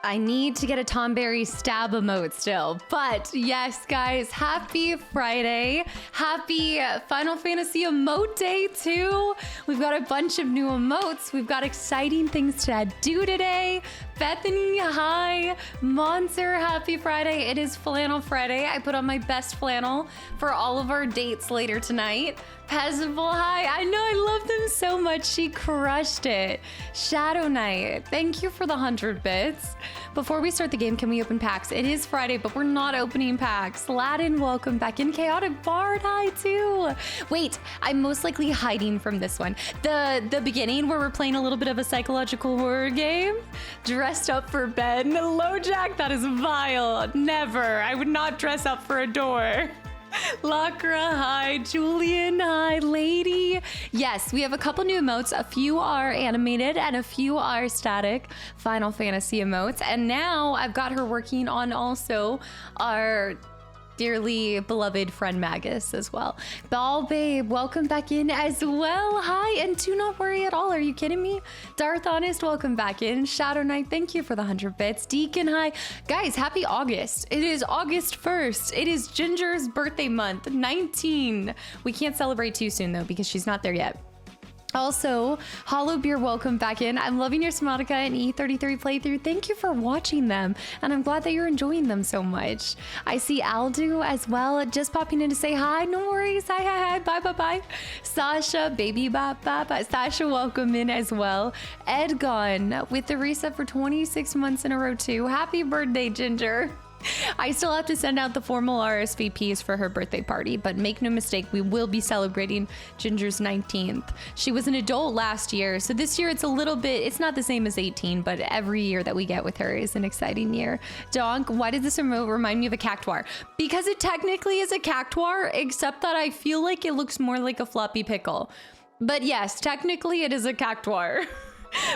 I need to get a Tomberry stab emote still. But yes, guys, happy Friday. Happy Final Fantasy emote day too. We've got a bunch of new emotes. We've got exciting things to do today. Bethany, hi. Monster, happy Friday. It is Flannel Friday. I put on my best flannel for all of our dates later tonight. Peasable, hi. I know, I love them so much. She crushed it. Shadow Knight, thank you for the 100 bits. Before we start the game, can we open packs? It is Friday, but we're not opening packs. Latin, welcome back in. Chaotic Bard, hi too. Wait, I'm most likely hiding from this one. The beginning where we're playing a little bit of a psychological horror game. Dressed up for bed. Hello, Jack, that is vile. Never. I would not dress up for a door. Lacra, hi. Julian, hi. Lady. Yes, we have a couple new emotes. A few are animated and a few are static Final Fantasy emotes. And now I've got her working on also our dearly beloved friend Magus as well. Ball Babe, welcome back in as well. Hi, and do not worry at all. Are you kidding me? Darth Honest, welcome back in. Shadow Knight, thank you for the 100 bits. Deacon, hi. Guys, happy August. It is August 1st. It is Ginger's birthday month, 19. We can't celebrate too soon though because she's not there yet. Also, Hollow Beer, welcome back in. I'm loving your Smotica and E33 playthrough. Thank you for watching them, and I'm glad that you're enjoying them so much. I see Aldu as well, just popping in to say hi. No worries. Hi, hi, hi. Bye, bye, bye. Sasha, baby, bye, bye, bye. Sasha, welcome in as well. Edgon with the reset for 26 months in a row too. Happy birthday, Ginger. I still have to send out the formal RSVPs for her birthday party, but make no mistake, we will be celebrating Ginger's 19th. She was an adult last year, so this year it's a little bit, it's not the same as 18, but every year that we get with her is an exciting year. Donk, why did this remote remind me of a cactuar? Because it technically is a cactuar, except that I feel like it looks more like a floppy pickle. But yes, technically it is a cactuar.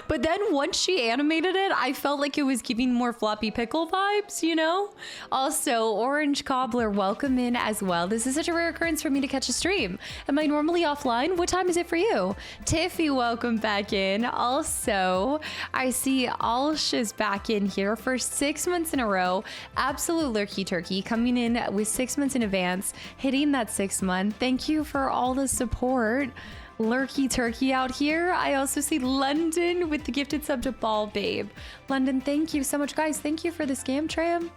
But then once she animated it, I felt like it was giving more floppy pickle vibes, you know? Also, Orange Cobbler, welcome in as well. This is such a rare occurrence for me to catch a stream. Am I normally offline? What time is it for you? Tiffy, welcome back in. Also, I see Alsh is back in here for 6 months in a row. Absolute lurky turkey, coming in with 6 months in advance, hitting that 6th month. Thank you for all the support. Lurky turkey out here. I also see London with the gifted sub to Ball Babe. London, thank you so much. Guys, thank you for the scam tram.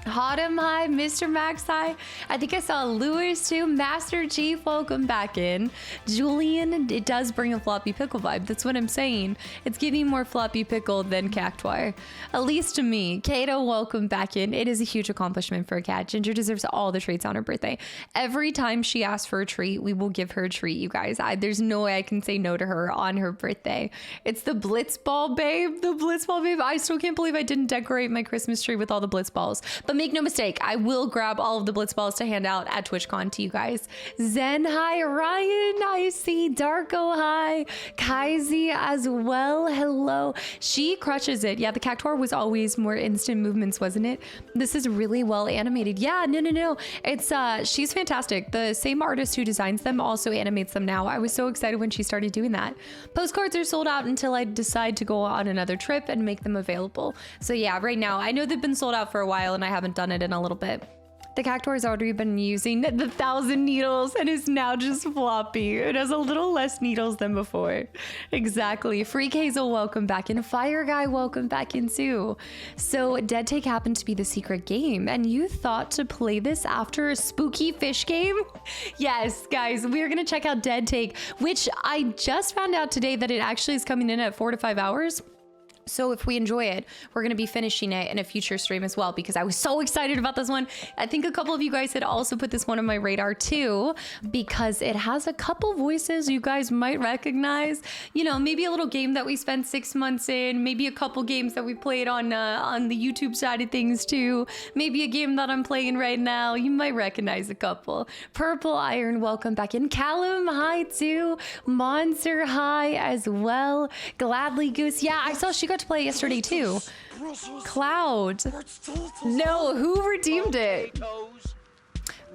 Hotum, hi. Mr. Max, hi. I think I saw Lewis too. Master Chief, welcome back in. Julian, it does bring a floppy pickle vibe. That's what I'm saying. It's giving more floppy pickle than cactuar. At least to me. Kato, welcome back in. It is a huge accomplishment for a cat. Ginger deserves all the treats on her birthday. Every time she asks for a treat, we will give her a treat, you guys. There's no way I can say no to her on her birthday. It's the Blitzball Babe. The Blitzball Babe. I still can't believe I didn't decorate my Christmas tree with all the Blitzballs. But make no mistake, I will grab all of the Blitzballs to hand out at TwitchCon to you guys. Zen, hi. Ryan, I see. Darko, hi. Kaizi as well. Hello. She crushes it. Yeah, the cactuar was always more instant movements, wasn't it? This is really well animated. Yeah, no. It's she's fantastic. The same artist who designs them also animates them now. I was so excited when she started doing that. Postcards are sold out until I decide to go on another trip and make them available. So yeah, right now, I know they've been sold out for a while and I haven't done it in a little bit. The cactuar has already been using the 1,000 needles and is now just floppy. It has a little less needles than before. Exactly. Freak Hazel, welcome back in. Fire Guy, welcome back in too. So Dead Take happened to be the secret game and you thought to play this after a spooky fish game? Yes, guys, we're gonna check out Dead Take, which I just found out today that it actually is coming in at 4 to 5 hours. So if we enjoy it, we're going to be finishing it in a future stream as well, because I was so excited about this one. I think a couple of you guys had also put this one on my radar too, because it has a couple voices you guys might recognize. You know, maybe a little game that we spent 6 months in, maybe a couple games that we played on the YouTube side of things too. Maybe a game that I'm playing right now. You might recognize a couple. Purple Iron, welcome back in. Callum, hi too. Monster, hi as well. Gladly Goose, yeah, I saw she got to play yesterday too. Cloud, no, who redeemed it?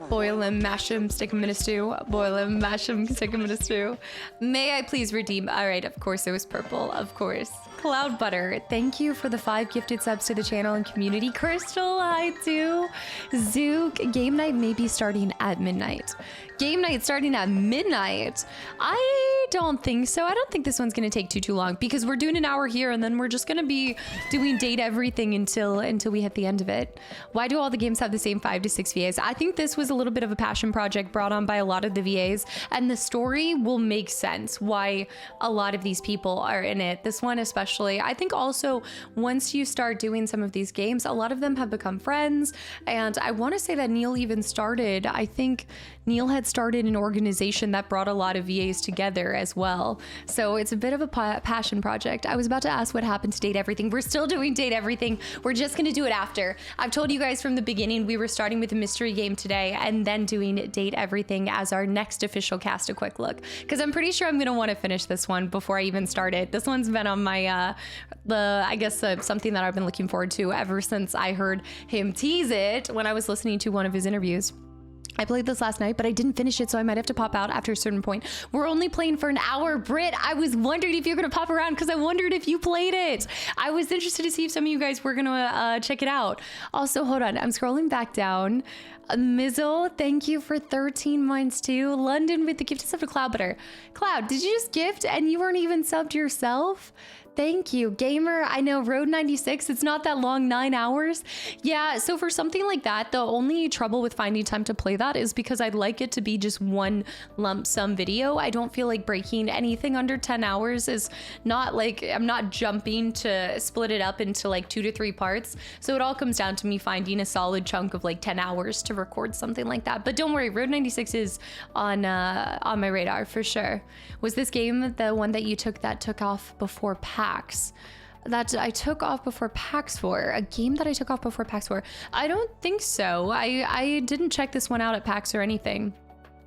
Boil them, mash them, stick them in a stew. Boil them, mash them, stick them in a stew. May I please redeem? All right, of course it was purple, of course. Cloud Butter, thank you for the 5 gifted subs to the channel and community. Crystal, hi too. Zook, game night may be starting at midnight. Game night starting at midnight? I don't think so. I don't think this one's gonna take too long because we're doing an hour here and then we're just gonna be doing date everything until we hit the end of it. Why do all the games have the same 5 to 6 VAs? I think this was a little bit of a passion project brought on by a lot of the VAs, and the story will make sense why a lot of these people are in it. This one especially. I think also once you start doing some of these games, a lot of them have become friends, and I want to say that Neil even started, I think Neil had started an organization that brought a lot of VAs together as well. So it's a bit of a passion project. I was about to ask what happened to Date Everything. We're still doing Date Everything. We're just going to do it after. I've told you guys from the beginning we were starting with a mystery game today and then doing Date Everything as our next official Cast a Quick Look, because I'm pretty sure I'm going to want to finish this one before I even start it. This one's been on my something that I've been looking forward to ever since I heard him tease it when I was listening to one of his interviews. I played this last night, but I didn't finish it, so I might have to pop out after a certain point. We're only playing for an hour. Britt, I was wondering if you're going to pop around because I wondered if you played it. I was interested to see if some of you guys were going to check it out. Also, hold on. I'm scrolling back down. Mizzle, thank you for 13 months too. London with the gift sub to Cloud Butter. Cloud, did you just gift and you weren't even subbed yourself? Thank you. Gamer, I know, Road 96, it's not that long, 9 hours. Yeah, so for something like that, the only trouble with finding time to play that is because I'd like it to be just one lump sum video. I don't feel like breaking anything under 10 hours is not like, I'm not jumping to split it up into like 2 to 3 parts. So it all comes down to me finding a solid chunk of like 10 hours to record something like that. But don't worry, Road 96 is on my radar for sure. Was this game the one that you took off before PAX? That I took off before PAX for? A game that I took off before PAX for? I don't think so. I didn't check this one out at PAX or anything.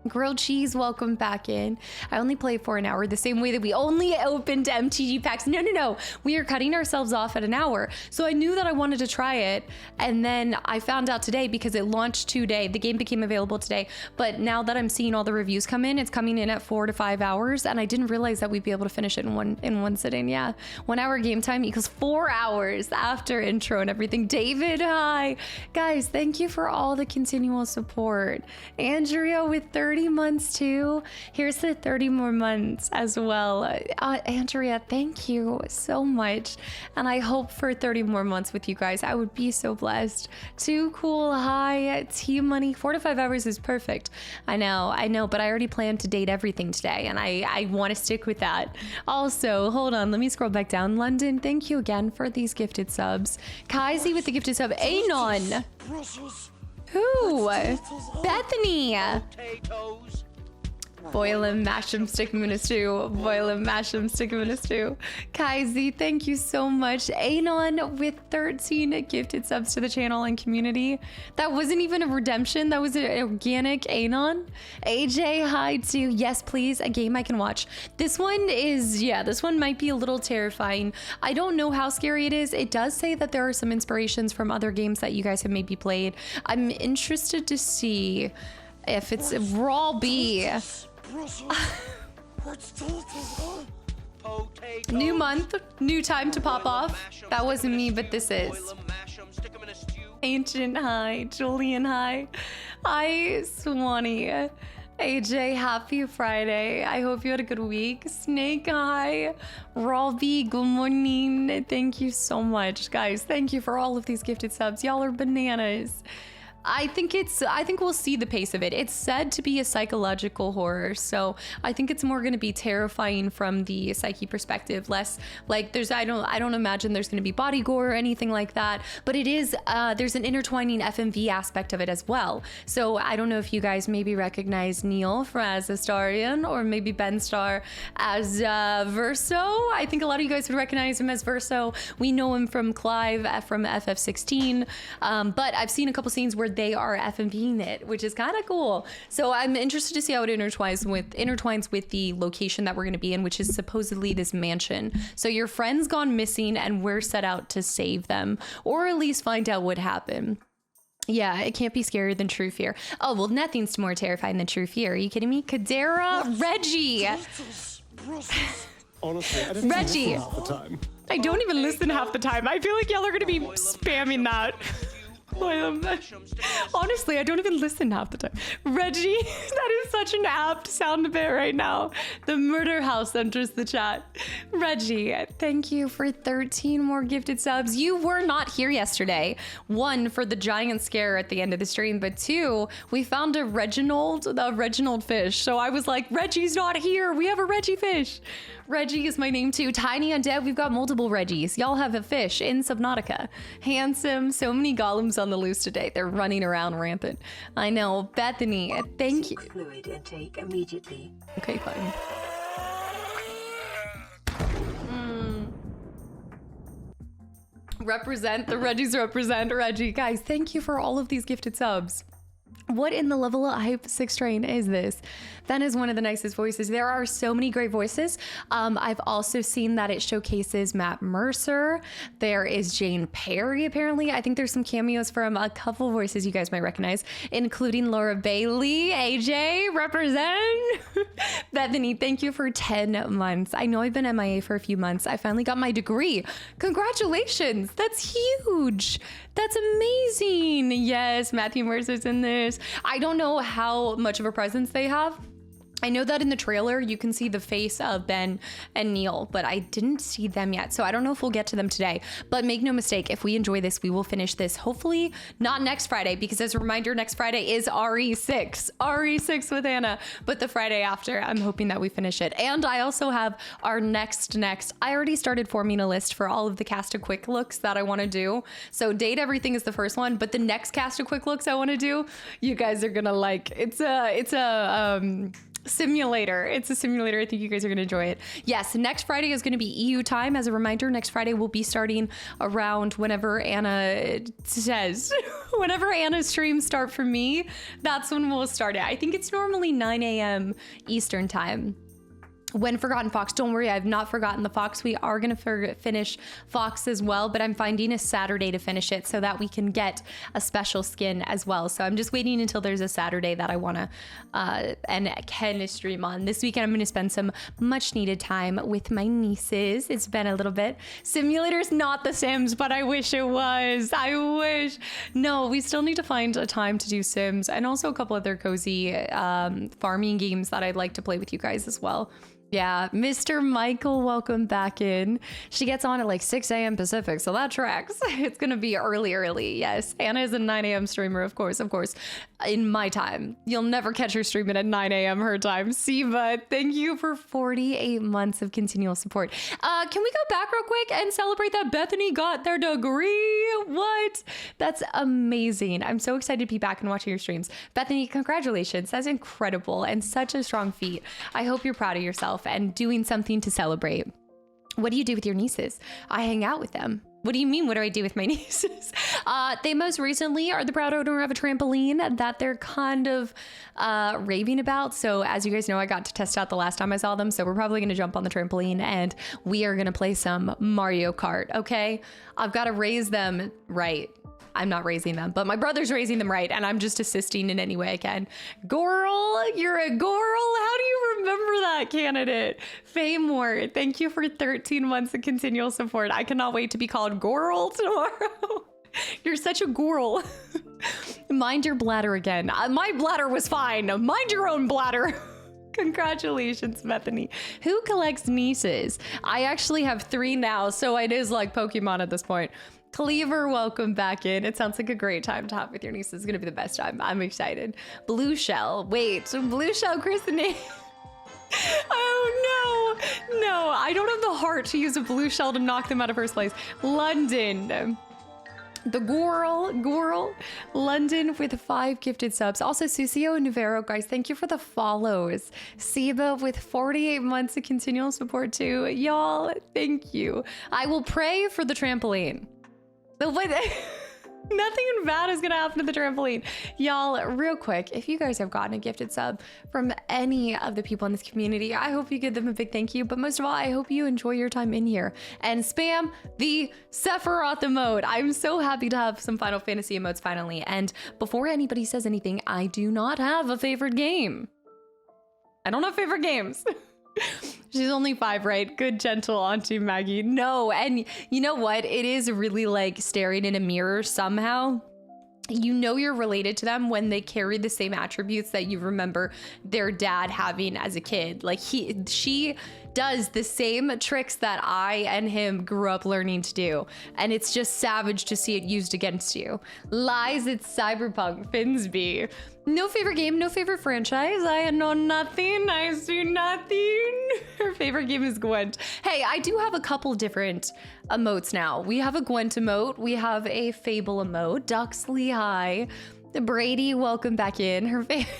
Grilled Cheese, welcome back in. I only played for an hour, the same way that we only opened MTG packs. No. We are cutting ourselves off at an hour. So I knew that I wanted to try it. And then I found out today because it launched today. The game became available today. But now that I'm seeing all the reviews come in, it's coming in at 4 to 5 hours. And I didn't realize that we'd be able to finish it in one sitting. Yeah. 1 hour game time equals 4 hours after intro and everything. David, hi. Guys, thank you for all the continual support. Andrea with 30 months too. Here's the 30 more months as well. Andrea, thank you so much. And I hope for 30 more months with you guys. I would be so blessed. Too cool. Hi, Team Money. 4 to 5 hours is perfect. I know, but I already planned to date everything today and I want to stick with that. Also, hold on, let me scroll back down. London, thank you again for these gifted subs. Kaisi with the gifted sub. Anon. Who? Bethany. Potatoes. Boil them, mash them, stick them in a stew. Boil them, mash them, stick them in a stew. Kaizi, thank you so much. Anon with 13 gifted subs to the channel and community. That wasn't even a redemption. That was an organic Anon. AJ, hi too. Yes, please. A game I can watch. This one is, yeah, this one might be a little terrifying. I don't know how scary it is. It does say that there are some inspirations from other games that you guys have maybe played. I'm interested to see if it's Raw B. New month, new time to pop off. That wasn't me, but this is. Ancient, hi. Julian, hi. Hi, Swanee. AJ, happy Friday. I hope you had a good week. Snake, hi. Robbie, good morning. Thank you so much, guys. Thank you for all of these gifted subs. Y'all are bananas. I think we'll see the pace of it. It's said to be a psychological horror, so I think it's more going to be terrifying from the psyche perspective, less like I don't imagine there's going to be body gore or anything like that, but it is there's an intertwining FMV aspect of it as well. So I don't know if you guys maybe recognize Neil as Astarion or maybe Ben Star as Verso. I think a lot of you guys would recognize him as Verso. We know him from Clive from FF16, but I've seen a couple scenes where they are FMVing it, which is kind of cool. So I'm interested to see how it intertwines with the location that we're going to be in, which is supposedly this mansion. So your friend's gone missing and we're set out to save them, or at least find out what happened. Yeah, it can't be scarier than true fear. Oh, well, nothing's more terrifying than true fear. Are you kidding me? Kadera, Reggie. Honestly, I don't Reggie. listen half the time. I don't even listen half the time. I feel like y'all are going to be spamming that. Honestly, I don't even listen half the time. Reggie, that is such an apt sound bit right now. The murder house enters the chat. Reggie, thank you for 13 more gifted subs. You were not here yesterday. 1, for the giant scare at the end of the stream, but 2, we found a Reginald fish. So I was like, Reggie's not here. We have a Reggie fish. Reggie is my name too. Tiny Undead, we've got multiple Reggies. Y'all have a fish in Subnautica. Handsome, so many golems on the loose today. They're running around rampant. I know. Bethany, thank you. Fluid intake immediately. Okay, fine. Represent, the Reggies represent Reggie. Guys, thank you for all of these gifted subs. What in the level of hype 6 train is this? That is one of the nicest voices. There are so many great voices. I've also seen that it showcases Matt Mercer. There is Jane Perry, apparently. I think there's some cameos from a couple voices you guys might recognize, including Laura Bailey. AJ, represent. Bethany, thank you for 10 months. I know I've been MIA for a few months. I finally got my degree. Congratulations. That's huge. That's amazing. Yes, Matthew Mercer's in this. I don't know how much of a presence they have. I know that in the trailer, you can see the face of Ben and Neil, but I didn't see them yet. So I don't know if we'll get to them today, but make no mistake, if we enjoy this, we will finish this. Hopefully not next Friday, because as a reminder, next Friday is RE6 with Anna, but the Friday after, I'm hoping that we finish it. And I also have our next, I already started forming a list for all of the cast of quick looks that I want to do. So Date Everything is the first one, but the next cast of quick looks I want to do, you guys are gonna like. It's a simulator. It's a simulator. I think you guys are going to enjoy it. Yes, next Friday is going to be EU time. As a reminder, next Friday we'll be starting around whenever Anna says. Whenever Anna's streams start for me, that's when we'll start it. I think it's normally 9 a.m. Eastern time. When Forgotten Fox, don't worry, I've not forgotten the Fox. We are going to finish Fox as well, but I'm finding a Saturday to finish it so that we can get a special skin as well. So I'm just waiting until there's a Saturday that I want to and can stream on. This weekend, I'm going to spend some much needed time with my nieces. It's been a little bit. Simulator's not The Sims, but I wish it was. I wish. No, we still need to find a time to do Sims and also a couple other cozy farming games that I'd like to play with you guys as well. Yeah, Mr. Michael, welcome back in. She gets on at like 6 a.m. Pacific, so that tracks. It's going to be early. Yes, Anna is a 9 a.m. streamer, of course. In my time. You'll never catch her streaming at 9 a.m. her time. Siva, thank you for 48 months of continual support. Can we go back real quick and celebrate that Bethany got their degree? What? That's amazing. I'm so excited to be back and watching your streams. Bethany, congratulations. That's incredible and such a strong feat. I hope you're proud of yourself and doing something to celebrate. What do you do with your nieces? I hang out with them. What do you mean? What do I do with my nieces? They most recently are the proud owner of a trampoline that they're kind of raving about. So as you guys know, I got to test out the last time I saw them. So we're probably going to jump on the trampoline and we are going to play some Mario Kart. Okay. I've got to raise them right. I'm not raising them, but my brother's raising them right, and I'm just assisting in any way I can. Goral, you're a Goral? How do you remember that candidate? Fameward, thank you for 13 months of continual support. I cannot wait to be called Goral tomorrow. You're such a Goral. Mind your bladder again. My bladder was fine. Mind your own bladder. Congratulations, Bethany. Who collects nieces? I actually have 3 now, so it is like Pokemon at this point. Cleaver, welcome back in. It sounds like a great time to have with your niece. It's gonna be the best time. I'm excited. Blue Shell. Wait, so Blue Shell christening. Oh no, I don't have the heart to use a Blue Shell to knock them out of first place. London. The Goral, London with 5 gifted subs. Also, Susio and Nuvero, guys, thank you for the follows. Siba with 48 months of continual support too. Y'all, thank you. I will pray for the trampoline. Nothing bad is gonna happen to the trampoline. Y'all, real quick, if you guys have gotten a gifted sub from any of the people in this community, I hope you give them a big thank you. But most of all, I hope you enjoy your time in here and spam the Sephiroth emote. I'm so happy to have some Final Fantasy emotes finally. And before anybody says anything, I do not have a favorite game. I don't have favorite games. She's only 5, right? Good, gentle Auntie Maggie. No, and you know what? It is really like staring in a mirror somehow. You know you're related to them when they carry the same attributes that you remember their dad having as a kid. Like she does the same tricks that I and him grew up learning to do. And it's just savage to see it used against you. Lies, it's Cyberpunk, Finsby. No favorite game, no favorite franchise. I know nothing, I see nothing. Her favorite game is Gwent. Hey, I do have a couple different emotes now. We have a Gwent emote, we have a Fable emote. Duxley, hi. Brady, welcome back in. Her favorite.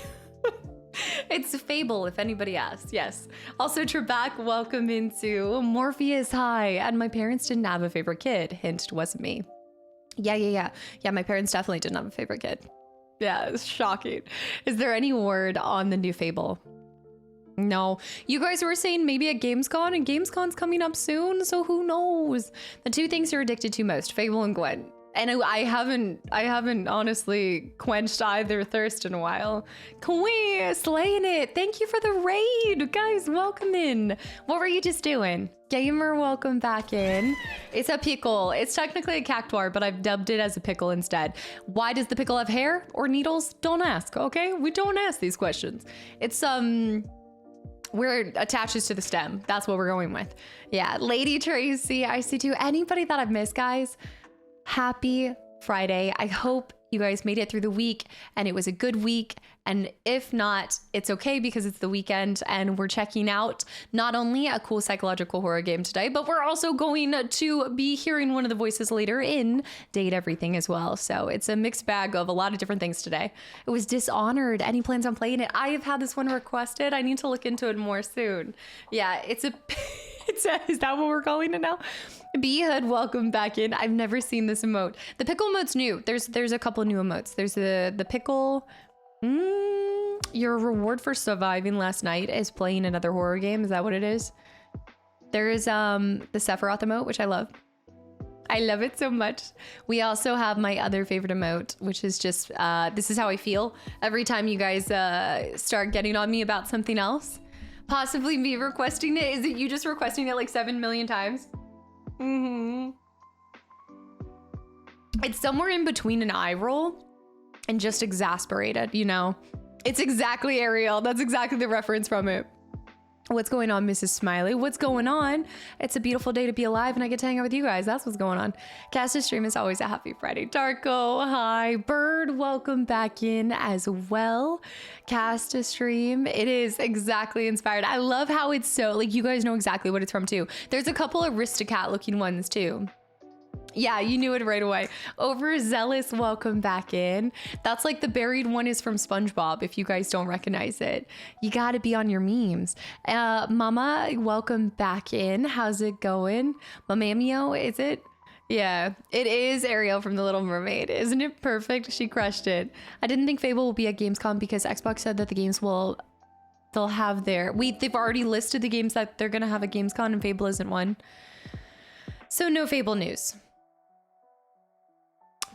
It's Fable, if anybody asks. Yes. Also, Trebek, welcome into Morpheus. Hi. And my parents didn't have a favorite kid. Hint, it wasn't me. Yeah. My parents definitely didn't have a favorite kid. Yeah, it's shocking. Is there any word on the new Fable? No. You guys were saying maybe at Gamescom, and Gamescom's coming up soon, so who knows? The two things you're addicted to most, Fable and Gwent. And I haven't honestly quenched either thirst in a while. Queen, slaying it. Thank you for the raid. Guys, welcome in. What were you just doing? Gamer, welcome back in. It's a pickle. It's technically a cactuar, but I've dubbed it as a pickle instead. Why does the pickle have hair or needles? Don't ask, okay? We don't ask these questions. It's, where it attaches to the stem. That's what we're going with. Yeah, Lady Tracy, I see too. Anybody that I've missed, guys? Happy Friday. I hope you guys made it through the week and it was a good week. And if not, it's okay because it's the weekend and we're checking out not only a cool psychological horror game today, but we're also going to be hearing one of the voices later in Date Everything as well. So it's a mixed bag of a lot of different things today. It was Dishonored. Any plans on playing it? I have had this one requested. I need to look into it more soon. Yeah, is that what we're calling it now? B-Hood, welcome back in. I've never seen this emote. The pickle emote's new. There's a couple new emotes. There's the pickle. Your reward for surviving last night is playing another horror game. Is that what it is? There is the Sephiroth emote, which I love. I love it so much. We also have my other favorite emote, which is just this is how I feel every time you guys start getting on me about something else. Possibly me requesting it. Is it you just requesting it like 7 million times? It's somewhere in between an eye roll and just exasperated, you know? It's exactly Ariel. That's exactly the reference from it. What's going on, Mrs. Smiley? What's going on? It's a beautiful day to be alive and I get to hang out with you guys. That's what's going on. Cast a stream is always a happy Friday. Darko, hi. Bird, welcome back in as well. Cast a stream. It is exactly inspired. I love how it's so, like, you guys know exactly what it's from too. There's a couple Aristocat looking ones too. Yeah, you knew it right away. Overzealous, welcome back in. That's like the buried one is from SpongeBob, if you guys don't recognize it. You gotta be on your memes. Mama, welcome back in. How's it going? Mamamio, is it? Yeah, it is Ariel from The Little Mermaid. Isn't it perfect? She crushed it. I didn't think Fable will be at Gamescom because Xbox said that the games they'll have their... they've already listed the games that they're gonna have at Gamescom and Fable isn't one. So no Fable news.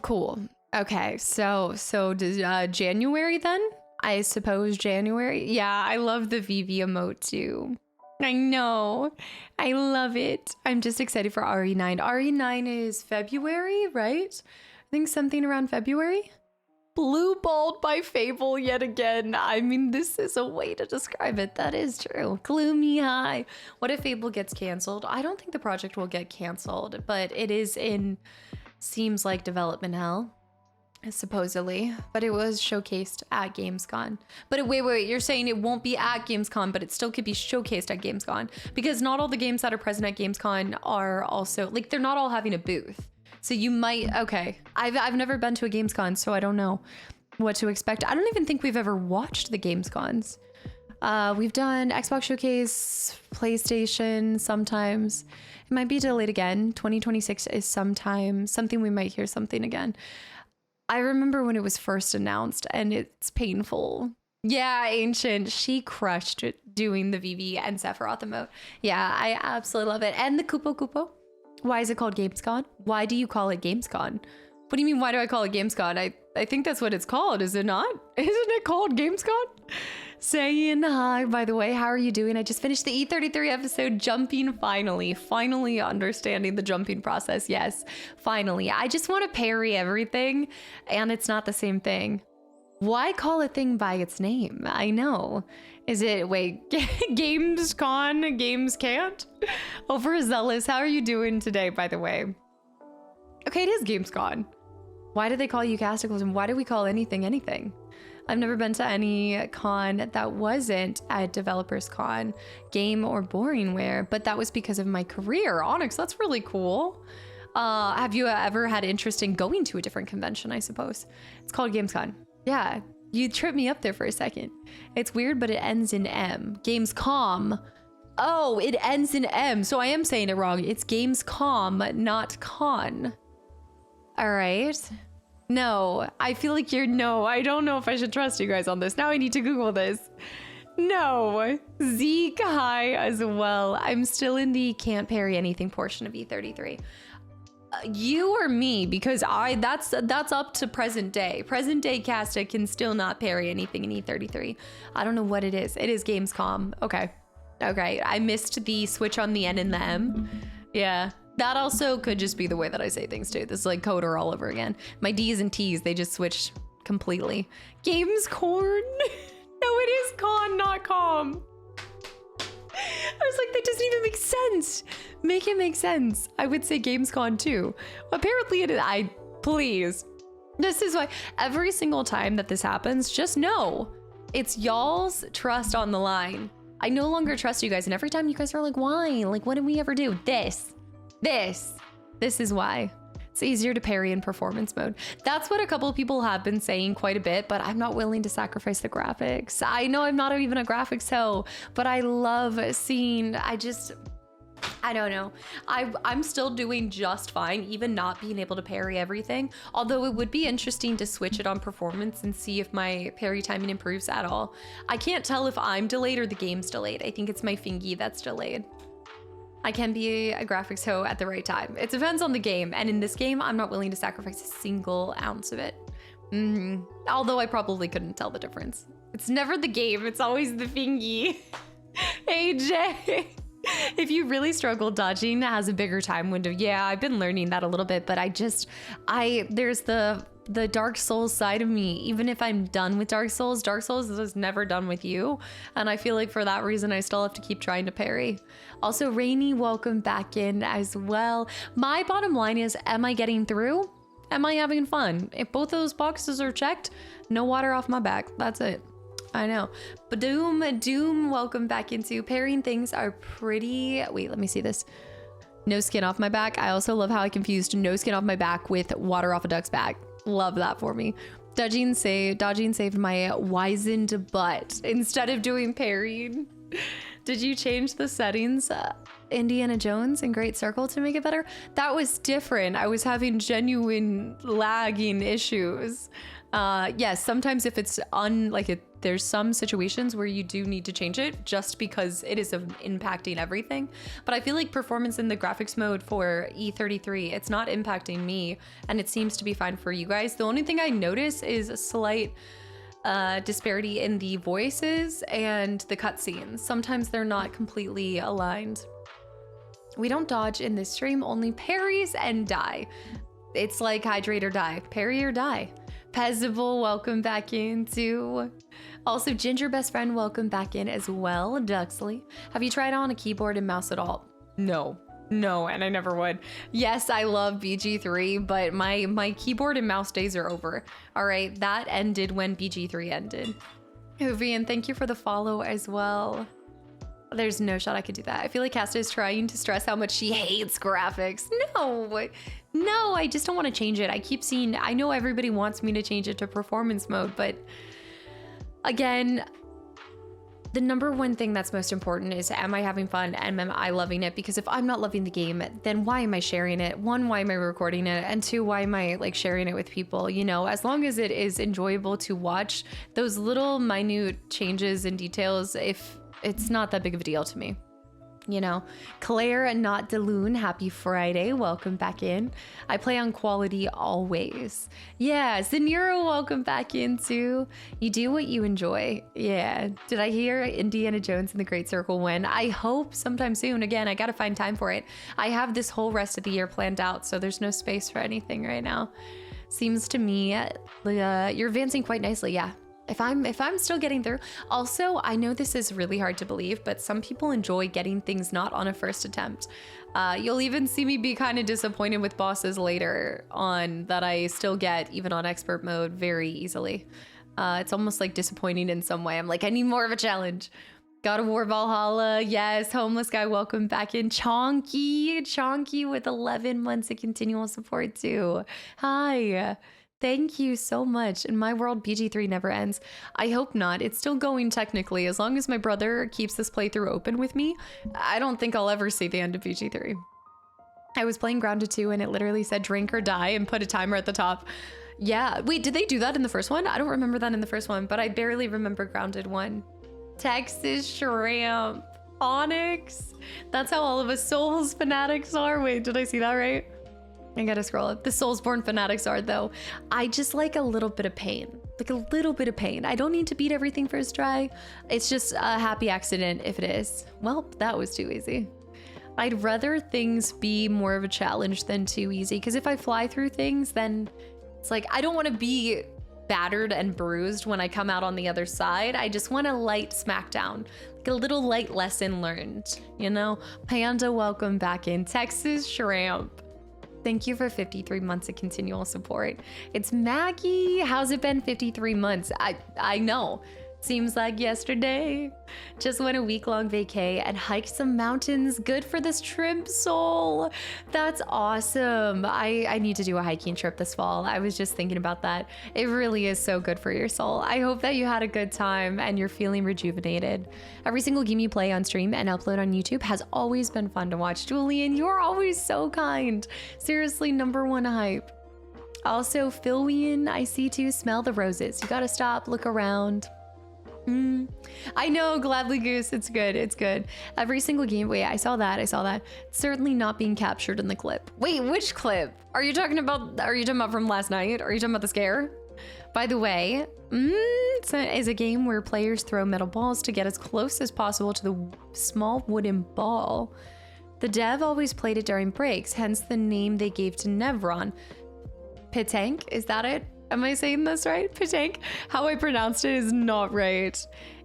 Cool. Okay, so does January then? I suppose January. Yeah, I love the VV emote too. I know. I love it. I'm just excited for RE9. RE9 is February, right? I think something around February. Blue balled by Fable yet again. I mean, this is a way to describe it. That is true. Gloomy high. What if Fable gets canceled? I don't think the project will get canceled, but it is in... seems like development hell, supposedly, but it was showcased at Gamescom. But wait, you're saying it won't be at Gamescom, but it still could be showcased at Gamescom because not all the games that are present at Gamescom are also, like, they're not all having a booth. So you might, okay. I've never been to a Gamescom, so I don't know what to expect. I don't even think we've ever watched the Gamescoms. We've done Xbox Showcase, PlayStation sometimes. It might be delayed again. 2026 is sometime something we might hear something again. I remember when it was first announced and it's painful. Yeah, Ancient, she crushed it doing the Vivi and Sephiroth emote. Yeah, I absolutely love it. And the Kupo Kupo. Why is it called Gamescon? Why do you call it Gamescon? What do you mean, why do I call it Gamescon? I think that's what it's called, is it not? Isn't it called Gamescon? Saying hi, by the way, how are you doing? I just finished the E33 episode, jumping finally understanding the jumping process. Yes, finally. I just want to parry everything, and it's not the same thing. Why call a thing by its name? I know. Is it, wait, Gamescon, Games Can't? Overzealous, how are you doing today, by the way? Okay, it is Gamescon. Why do they call you Kastaclysm? Why do we call anything? I've never been to any con that wasn't a developers con, game or boringware, but that was because of my career. Onyx, that's really cool. Have you ever had interest in going to a different convention, I suppose? It's called Gamescon. Yeah, you tripped me up there for a second. It's weird, but it ends in M. Gamescom. Oh, it ends in M, so I am saying it wrong. It's Gamescom, not con. All right. No, I feel like no, I don't know if I should trust you guys on this. Now I need to Google this. No, Zeke, hi as well. I'm still in the can't parry anything portion of E33. You or me, because that's up to present day. Present day Casta can still not parry anything in E33. I don't know what it is. It is Gamescom. Okay. I missed the switch on the N and the M. Yeah. That also could just be the way that I say things too. This is like Coder all over again. My D's and T's, they just switched completely. Games corn. No, it is con, not com. I was like, that doesn't even make sense. Make it make sense. I would say Gamescon too. Apparently it is. Please. This is why every single time that this happens, just know it's y'all's trust on the line. I no longer trust you guys. And every time you guys are like, why? Like, what did we ever do? This is why. It's easier to parry in performance mode. That's what a couple of people have been saying quite a bit, but I'm not willing to sacrifice the graphics. I know I'm not even a graphics hoe, but I love seeing, I don't know. I'm still doing just fine, even not being able to parry everything. Although it would be interesting to switch it on performance and see if my parry timing improves at all. I can't tell if I'm delayed or the game's delayed. I think it's my fingy that's delayed. I can be a graphics hoe at the right time. It depends on the game. And in this game, I'm not willing to sacrifice a single ounce of it. Although I probably couldn't tell the difference. It's never the game, it's always the thingy. AJ. If you really struggle, dodging has a bigger time window. Yeah, I've been learning that a little bit, but there's the Dark Souls side of me. Even if I'm done with Dark Souls is never done with you. And I feel like for that reason, I still have to keep trying to parry. Also, Rainy, welcome back in as well. My bottom line is, am I getting through? Am I having fun? If both those boxes are checked, no water off my back. That's it. I know. But Doom, welcome back into parrying. Things are pretty, wait, let me see this. No skin off my back. I also love how I confused no skin off my back with water off a duck's back. Love that for me. Dodging saved my wizened butt instead of doing parrying. Did you change the settings, Indiana Jones and Great Circle, to make it better? That was different. I was having genuine lagging issues. Yes, sometimes if it's there's some situations where you do need to change it just because it is impacting everything. But I feel like performance in the graphics mode for E33, it's not impacting me, and it seems to be fine for you guys. The only thing I notice is a slight disparity in the voices and the cutscenes. Sometimes they're not completely aligned. We don't dodge in this stream, only parries and die. It's like hydrate or die, parry or die. Pezzable, welcome back in too. Also, Ginger Best Friend, welcome back in as well. Duxley, have you tried on a keyboard and mouse at all? No, and I never would. Yes, I love BG3, but my keyboard and mouse days are over. All right, that ended when BG3 ended. Vivian, thank you for the follow as well. There's no shot I could do that. I feel like Casta is trying to stress how much she hates graphics. No, I just don't want to change it. I keep seeing, I know everybody wants me to change it to performance mode, but again, the number one thing that's most important is, am I having fun and am I loving it? Because if I'm not loving the game, then why am I sharing it? One, why am I recording it? And two, why am I like sharing it with people? You know, as long as it is enjoyable to watch, those little minute changes and details, if it's not that big of a deal to me. You know, Claire and Not Deloon, happy Friday. Welcome back in. I play on quality always. Yeah, Zaniro, welcome back in too. You do what you enjoy. Yeah. Did I hear Indiana Jones and the Great Circle win? I hope sometime soon. Again, I got to find time for it. I have this whole rest of the year planned out, so there's no space for anything right now. Seems to me you're advancing quite nicely. Yeah. If I'm still getting through. Also, I know this is really hard to believe, but some people enjoy getting things not on a first attempt. You'll even see me be kind of disappointed with bosses later on that I still get, even on expert mode, very easily. It's almost like disappointing in some way. I'm like, I need more of a challenge. God of War Valhalla, yes. Homeless Guy, welcome back in. Chonky with 11 months of continual support too. Hi. Thank you so much. In my world, BG3 never ends. I hope not. It's still going technically. As long as my brother keeps this playthrough open with me, I don't think I'll ever see the end of BG3. I was playing Grounded 2 and it literally said drink or die and put a timer at the top. Yeah. Wait, did they do that in the first one? I don't remember that in the first one, but I barely remember Grounded 1. Texas Shrimp. Onyx. That's how all of us Souls fanatics are. Wait, did I see that right? I gotta scroll up. The Soulsborne fanatics are, though. I just like a little bit of pain. Like a little bit of pain. I don't need to beat everything first try. It's just a happy accident if it is. Well, that was too easy. I'd rather things be more of a challenge than too easy. Because if I fly through things, then it's like, I don't want to be battered and bruised when I come out on the other side. I just want a light smackdown. Like a little light lesson learned, you know? Panda, welcome back in. Texas Shrimp. Thank you for 53 months of continual support. It's Maggie. How's it been 53 months? I know. Seems like yesterday. Just went a week-long vacay and hiked some mountains. Good for this trim soul. That's awesome. I need to do a hiking trip this fall. I was just thinking about that. It really is so good for your soul. I hope that you had a good time and you're feeling rejuvenated. Every single game you play on stream and upload on YouTube has always been fun to watch. Julian, you're always so kind. Seriously, #1 hype. Also, Philwian, I see too. Smell the roses. You gotta stop, look around. I know, Gladly Goose, it's good, it's good. Every single game, wait, I saw that. Certainly not being captured in the clip. Wait, which clip? Are you talking about from last night? Are you talking about the scare? By the way, it's a game where players throw metal balls to get as close as possible to the small wooden ball. The dev always played it during breaks, hence the name they gave to Nevron. Pitank, is that it? Am I saying this right? Pitank? How I pronounced it is not right.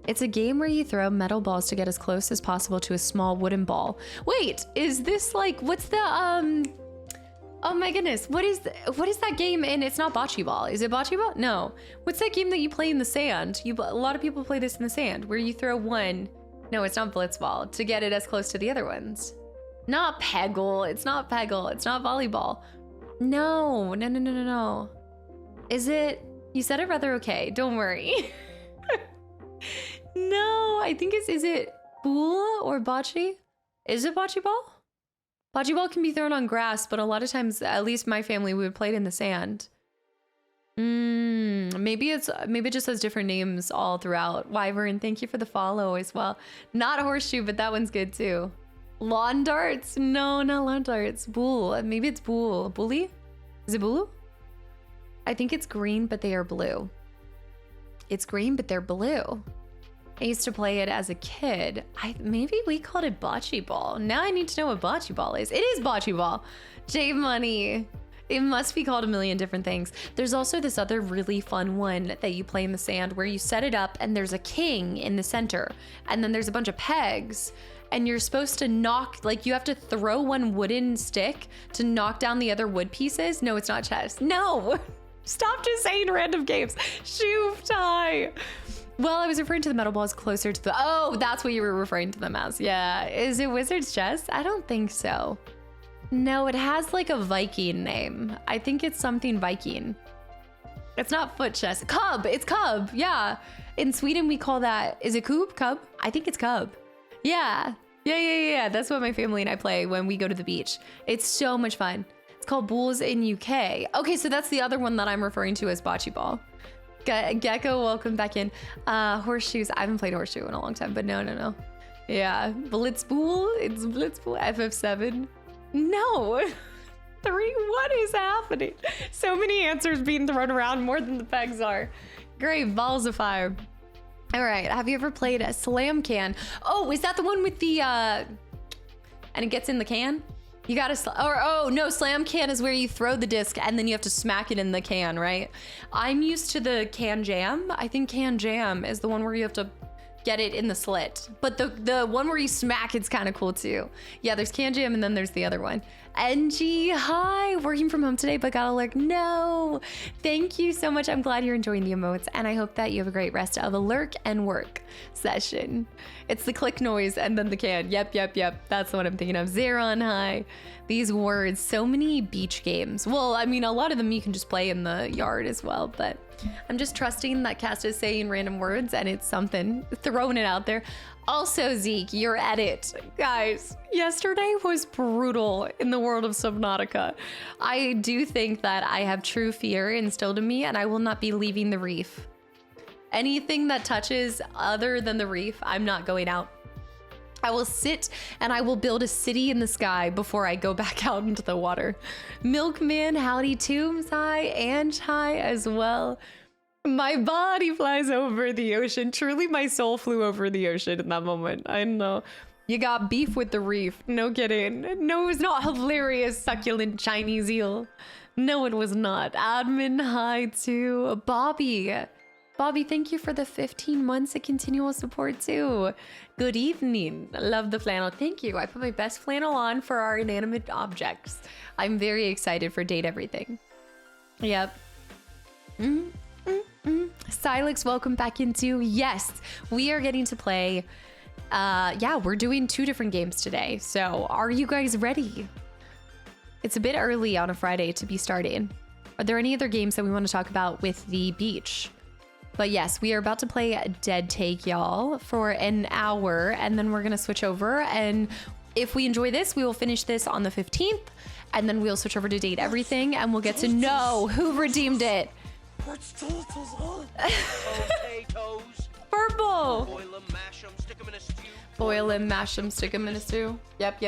It's a game where you throw metal balls to get as close as possible to a small wooden ball. Wait, is this like, what's the, oh my goodness, what is that game? And it's not bocce ball. Is it bocce ball? No. What's that game that you play in the sand? A lot of people play this in the sand where you throw one, no, it's not blitzball, to get it as close to the other ones. Not Peggle, it's not Peggle, it's not volleyball. No. Is it? You said it rather okay. Don't worry. No, I think is it Bula or Bocce? Is it Bocce ball? Bocce ball can be thrown on grass, but a lot of times, at least my family, we would play it in the sand. Maybe it just has different names all throughout. Wyvern, thank you for the follow as well. Not horseshoe, but that one's good too. Lawn darts? No, not lawn darts. Bull. Maybe it's Bull. Bully? Is it Bulu? I think it's green, but they are blue. It's green, but they're blue. I used to play it as a kid. Maybe we called it bocce ball. Now I need to know what bocce ball is. It is bocce ball. J Money. It must be called a million different things. There's also this other really fun one that you play in the sand where you set it up and there's a king in the center. And then there's a bunch of pegs. And you're supposed to knock, like you have to throw one wooden stick to knock down the other wood pieces. No, it's not chess. No. Stop just saying random games. Shoe tie. Well, I was referring to the metal balls closer to the... Oh, that's what you were referring to them as. Yeah. Is it Wizard's Chess? I don't think so. No, it has like a Viking name. I think it's something Viking. It's not foot chest. Cub. It's cub. Yeah. In Sweden, we call that, is it cub? I think it's cub. Yeah. Yeah. That's what my family and I play when we go to the beach. It's so much fun. It's called Bulls in UK. Okay, so that's the other one that I'm referring to as bocce ball. Gecko, welcome back in. Horseshoes. I haven't played horseshoe in a long time, but no. Yeah. Blitzpool. It's Blitzpool. FF7. No. 3. What is happening? So many answers being thrown around, more than the pegs are. Great. Balls of fire. All right. Have you ever played a slam can? Oh, is that the one with the and it gets in the can? You gotta oh no, slam can is where you throw the disc and then you have to smack it in the can, right? I'm used to the can jam. I think can jam is the one where you have to get it in the slit, but the one where you smack it's kind of cool too. Yeah, there's can jam and then there's the other one. NG, hi, working from home today but got a lurk. No, thank you so much. I'm glad you're enjoying the emotes and I hope that you have a great rest of a lurk and work session. It's the click noise and then the can. Yep, that's what I'm thinking of. Zeron, hi. These words, so many beach games. Well, I mean, a lot of them you can just play in the yard as well, but I'm just trusting that Cast is saying random words and it's something, throwing it out there. Also, Zeke, your edit. Guys, yesterday was brutal in the world of Subnautica. I do think that I have true fear instilled in me and I will not be leaving the reef. Anything that touches other than the reef, I'm not going out. I will sit and I will build a city in the sky before I go back out into the water. Milkman, howdy, Tombs, hi, and hi as well. My body flies over the ocean. Truly, my soul flew over the ocean in that moment. I know. You got beef with the reef. No kidding. No, it was not hilarious, succulent Chinese eel. No, it was not. Admin, hi to Bobby. Bobby, thank you for the 15 months of continual support too. Good evening. Love the flannel. Thank you. I put my best flannel on for our inanimate objects. I'm very excited for Date Everything. Yep. Silex, welcome back into. Yes, we are getting to play. Yeah, we're doing 2 different games today. So are you guys ready? It's a bit early on a Friday to be starting. Are there any other games that we want to talk about with the beach? But yes, we are about to play Dead Take, y'all, for an hour, and then we're gonna switch over. And if we enjoy this, we will finish this on the 15th, and then we'll switch over to Date Everything, and we'll get to know who redeemed it. Purple. Boil them, mash them, stick them in a stew. Boil them, mash them, stick them in a stew. Yep.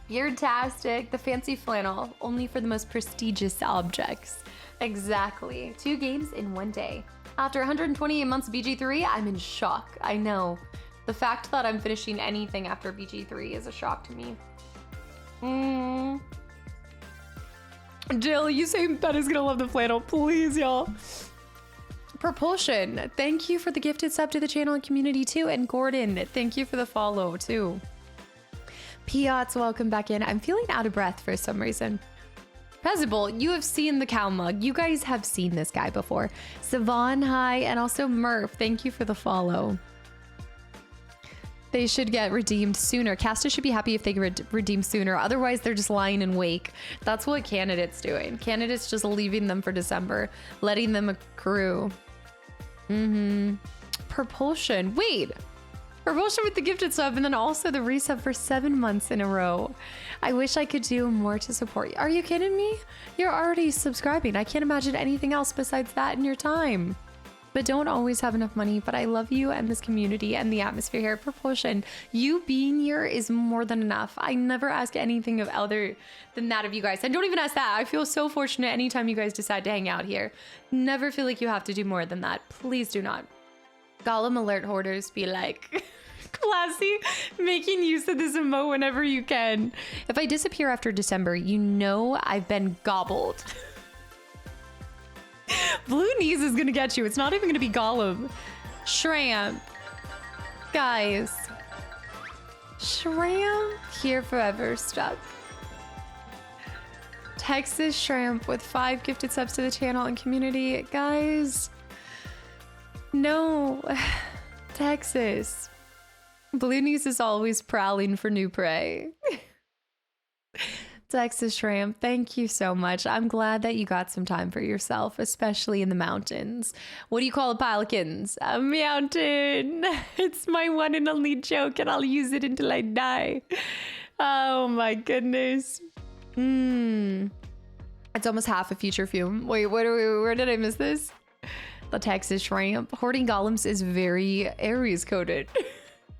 You're tastic. The fancy flannel, only for the most prestigious objects. Exactly. 2 games in 1 day. After 128 months of BG3, I'm in shock. I know. The fact that I'm finishing anything after BG3 is a shock to me. Jill, you say Betty's gonna love the flannel. Please, y'all. Propulsion, thank you for the gifted sub to the channel and community too. And Gordon, thank you for the follow too. Piats, welcome back in. I'm feeling out of breath for some reason. Prezable, you have seen the cow mug. You guys have seen this guy before. Savon, hi, and also Murph, thank you for the follow. They should get redeemed sooner. Casta should be happy if they get redeemed sooner. Otherwise, they're just lying in wake. That's what Candidate's doing. Candidate's just leaving them for December, letting them accrue. Propulsion. Wait. Propulsion with the gifted sub and then also the resub for 7 months in a row. I wish I could do more to support you. Are you kidding me? You're already subscribing. I can't imagine anything else besides that in your time. But don't always have enough money. But I love you and this community and the atmosphere here at Propulsion. You being here is more than enough. I never ask anything of other than that of you guys. And don't even ask that. I feel so fortunate anytime you guys decide to hang out here. Never feel like you have to do more than that. Please do not. Gollum alert hoarders be like... Classy, making use of this emote whenever you can. If I disappear after December, you know I've been gobbled. Blue knees is gonna get you. It's not even gonna be Gollum. Shrimp. Guys. Shrimp. Here forever, stuck. Texas Shrimp with 5 gifted subs to the channel and community. Guys. No. Texas. Blue Knees is always prowling for new prey. Texas Shrimp, thank you so much. I'm glad that you got some time for yourself, especially in the mountains. What do you call a pelicans? A mountain. It's my one and only joke, and I'll use it until I die. Oh my goodness. It's almost half a future fume. Wait, where did I miss this? The Texas Shrimp. Hoarding golems is very Aries coded.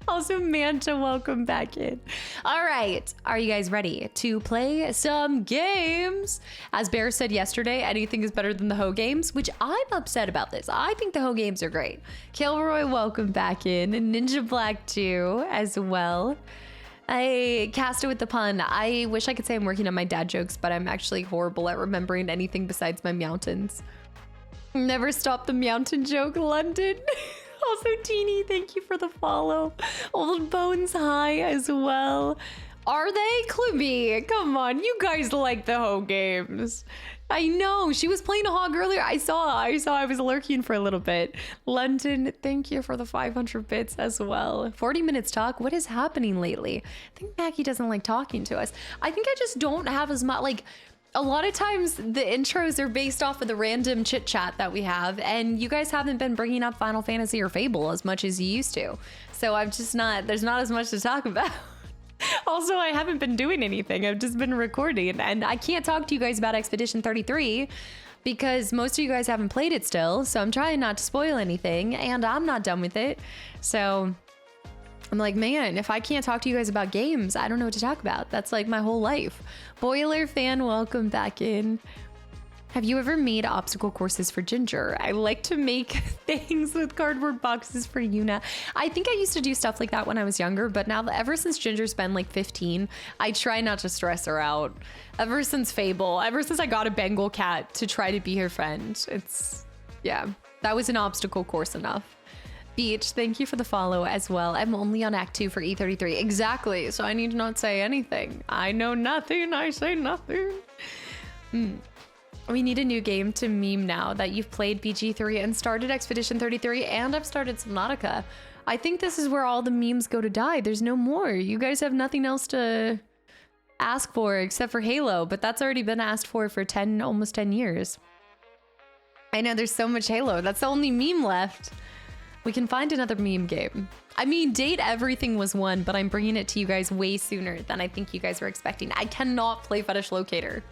Also, Manta, welcome back in. All right, are you guys ready to play some games? As Bear said yesterday, anything is better than the Ho games, which I'm upset about this. I think the Ho games are great. Kilroy, welcome back in. Ninja Black 2 as well. I cast it with the pun. I wish I could say I'm working on my dad jokes, but I'm actually horrible at remembering anything besides my mountains. Never stop the mountain joke, London. Also, Teeny, thank you for the follow. Old Bones High as well. Are they? Clue me. Come on, you guys like the Ho games. I know, she was playing a hog earlier. I saw I was lurking for a little bit. London, thank you for the 500 bits as well. 40 minutes talk, what is happening lately? I think Maggie doesn't like talking to us. I think I just don't have as much, like, a lot of times the intros are based off of the random chit chat that we have, and you guys haven't been bringing up Final Fantasy or Fable as much as you used to. So I'm just not, there's not as much to talk about. Also, I haven't been doing anything. I've just been recording, and I can't talk to you guys about Expedition 33 because most of you guys haven't played it still. So I'm trying not to spoil anything, and I'm not done with it. So I'm like, man, if I can't talk to you guys about games, I don't know what to talk about. That's like my whole life. Boiler fan, welcome back in. Have you ever made obstacle courses for Ginger? I like to make things with cardboard boxes for Yuna. I think I used to do stuff like that when I was younger, but now ever since Ginger's been like 15, I try not to stress her out. Ever since Fable, ever since I got a Bengal cat to try to be her friend, yeah, that was an obstacle course enough. Beach, thank you for the follow as well. I'm only on Act 2 for E33. Exactly, so I need to not say anything. I know nothing, I say nothing. We need a new game to meme now that you've played BG3 and started Expedition 33, and I've started Subnautica. I think this is where all the memes go to die. There's no more. You guys have nothing else to ask for except for Halo, but that's already been asked for 10, almost 10 years. I know there's so much Halo. That's the only meme left. We can find another meme game. I mean, Date Everything was one, but I'm bringing it to you guys way sooner than I think you guys were expecting. I cannot play Fetish Locator.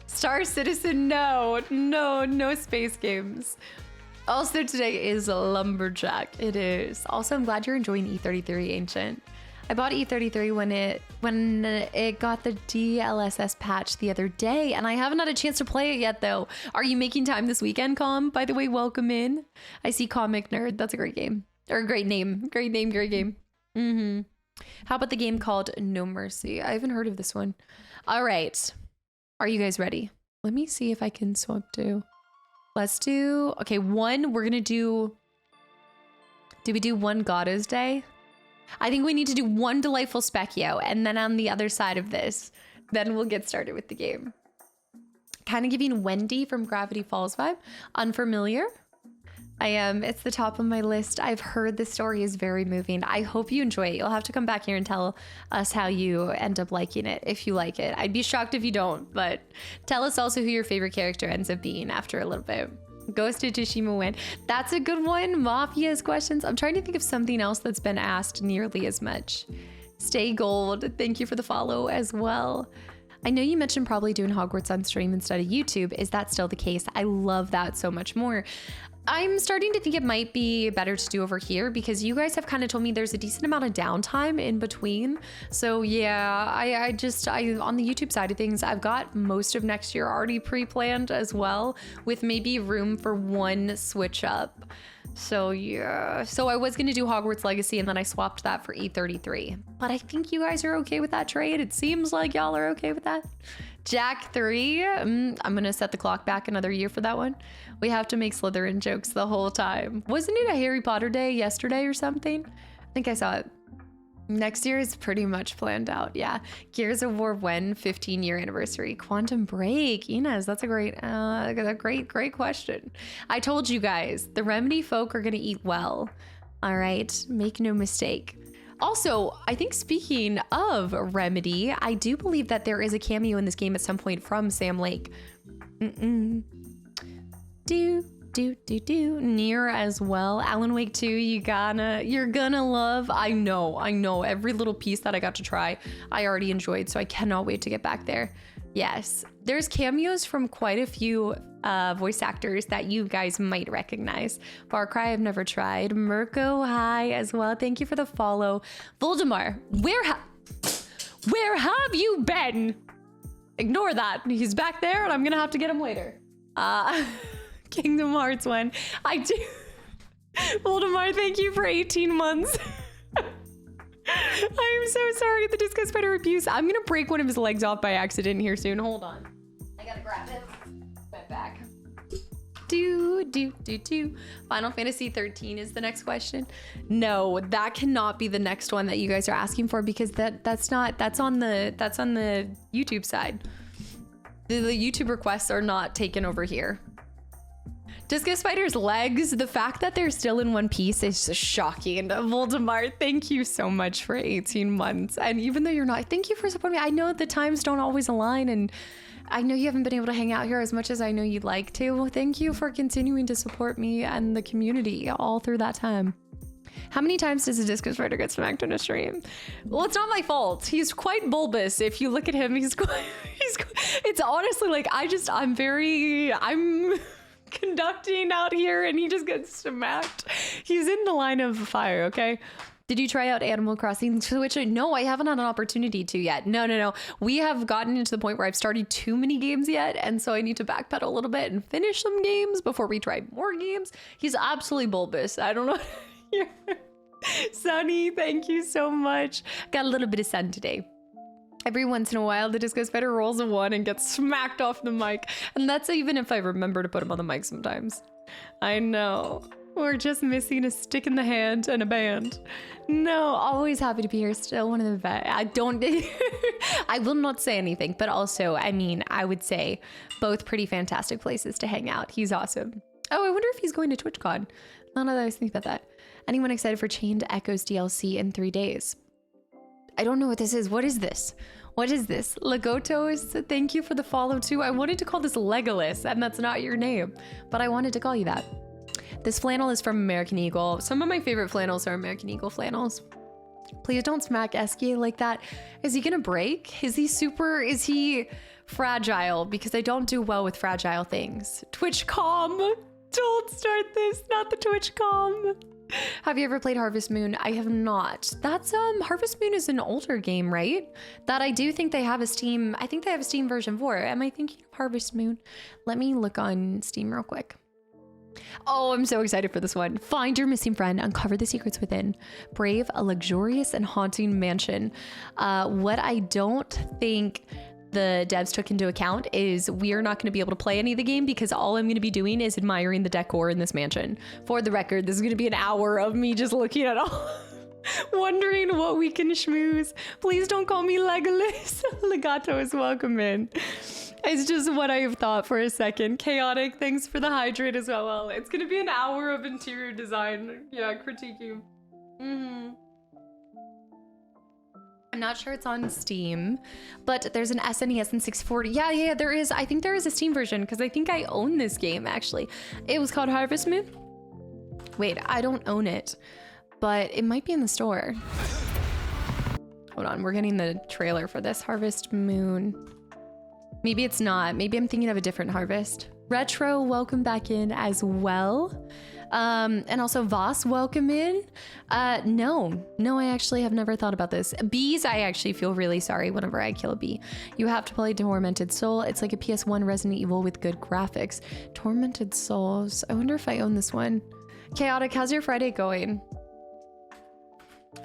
Star Citizen, no space games. Also, today is Lumberjack. It is. Also, I'm glad you're enjoying E33 Ancient. I bought E33 when it got the DLSS patch the other day, and I haven't had a chance to play it yet, though. Are you making time this weekend, Com? By the way, welcome in. I see Comic Nerd. That's a great game. Or a great name. Great name, great game. How about the game called No Mercy? I haven't heard of this one. All right. Are you guys ready? Let me see if I can swap to. Let's do... Okay, one, we're going to do... Do we do one Gatos Day? I think we need to do one Delightful Specchio, and then on the other side of this, then we'll get started with the game. Kind of giving Wendy from Gravity Falls vibe. Unfamiliar? I am. It's the top of my list. I've heard the story is very moving. I hope you enjoy it. You'll have to come back here and tell us how you end up liking it, if you like it. I'd be shocked if you don't, but tell us also who your favorite character ends up being after a little bit. Ghost of Tsushima win. That's a good one. Mafia's questions. I'm trying to think of something else that's been asked nearly as much. Stay Gold. Thank you for the follow as well. I know you mentioned probably doing Hogwarts on stream instead of YouTube. Is that still the case? I love that so much more. I'm starting to think it might be better to do over here because you guys have kind of told me there's a decent amount of downtime in between. So yeah, I on the YouTube side of things, I've got most of next year already pre-planned as well, with maybe room for one switch up. So yeah, so I was gonna do Hogwarts Legacy and then I swapped that for E33. But I think you guys are okay with that trade. It seems like y'all are okay with that. Jack 3, I'm gonna set the clock back another year for that one. We have to make Slytherin jokes the whole time. Wasn't it a Harry Potter day yesterday or something? I think I saw it. Next year is pretty much planned out. Yeah. Gears of War when 15-year anniversary. Quantum Break. Inez, that's a great question. I told you guys, the Remedy folk are gonna eat well. All right, make no mistake. Also, I think speaking of Remedy, I do believe that there is a cameo in this game at some point from Sam Lake. Near as well. Alan Wake 2, you're gonna love. I know. Every little piece that I got to try, I already enjoyed, so I cannot wait to get back there. Yes, there's cameos from quite a few voice actors that you guys might recognize. Far Cry, I've never tried. Mirko, hi as well. Thank you for the follow. Voldemar, where have you been? Ignore that. He's back there, and I'm gonna have to get him later. Kingdom Hearts 1. I do. Voldemar, thank you for 18 months. I am so sorry. The Disco Spider abuse. I'm gonna break one of his legs off by accident here soon. Hold on. I gotta grab it. Right back. Final Fantasy 13 is the next question. No, that cannot be the next one that you guys are asking for, because that's on the YouTube side. The YouTube requests are not taken over here. Disco Spider's legs, the fact that they're still in one piece is just shocking. Voldemar, thank you so much for 18 months. And even though you're not, thank you for supporting me. I know the times don't always align, and I know you haven't been able to hang out here as much as I know you'd like to. Thank you for continuing to support me and the community all through that time. How many times does a Disco Spider get smacked on a stream? Well, it's not my fault. He's quite bulbous. If you look at him, it's honestly like, I'm conducting out here and he just gets smacked. He's in the line of fire, okay? Did you try out Animal Crossing Switch? No, I haven't had an opportunity to yet. No. We have gotten into the point where I've started too many games yet, and so I need to backpedal a little bit and finish some games before we try more games. He's absolutely bulbous. I don't know. Sunny, thank you so much. Got a little bit of sun today. Every once in a while, the Disco Spider rolls a 1 and gets smacked off the mic. And that's even if I remember to put him on the mic sometimes. I know. We're just missing a stick in the hand and a band. No, always happy to be here. Still one of the best. I will not say anything, but also, I mean, I would say both pretty fantastic places to hang out. He's awesome. Oh, I wonder if he's going to TwitchCon. Now that I was thinking about that. Anyone excited for Chained Echoes DLC in 3 days? I don't know what this is. What is this? Legotos, thank you for the follow too. I wanted to call this Legolas, and that's not your name, but I wanted to call you that. This flannel is from American Eagle. Some of my favorite flannels are American Eagle flannels. Please don't smack Esky like that. Is he gonna break? Is he fragile? Because I don't do well with fragile things. TwitchCom, don't start this, not the TwitchCom. Have you ever played Harvest Moon? I have not. That's Harvest Moon is an older game, right? That I do think they have a Steam. I think they have a Steam version for. Am I thinking of Harvest Moon? Let me look on Steam real quick. Oh, I'm so excited for this one. Find your missing friend, uncover the secrets within. Brave a luxurious and haunting mansion. What I don't think the devs took into account is we are not going to be able to play any of the game, because all I'm going to be doing is admiring the decor in this mansion. For the record, this is going to be an hour of me just looking at all, wondering what we can schmooze. Please don't call me Legolas. Legato is welcome in. It's just what I have thought for a second. Chaotic, thanks for the hydrate as well. It's going to be an hour of interior design. Yeah, critiquing. I'm not sure it's on Steam, but there's an SNES and 640. Yeah, there is. I think there is a Steam version, because I think I own this game, actually. It was called Harvest Moon. Wait, I don't own it, but it might be in the store. Hold on, we're getting the trailer for this. Harvest Moon. Maybe it's not. Maybe I'm thinking of a different Harvest. Retro, welcome back in as well. And also Voss, welcome in. No, I actually have never thought about this. Bees, I actually feel really sorry whenever I kill a bee. You have to play Tormented Soul. It's like a PS1 Resident Evil with good graphics. Tormented Souls. I wonder if I own this one. Chaotic, how's your Friday going?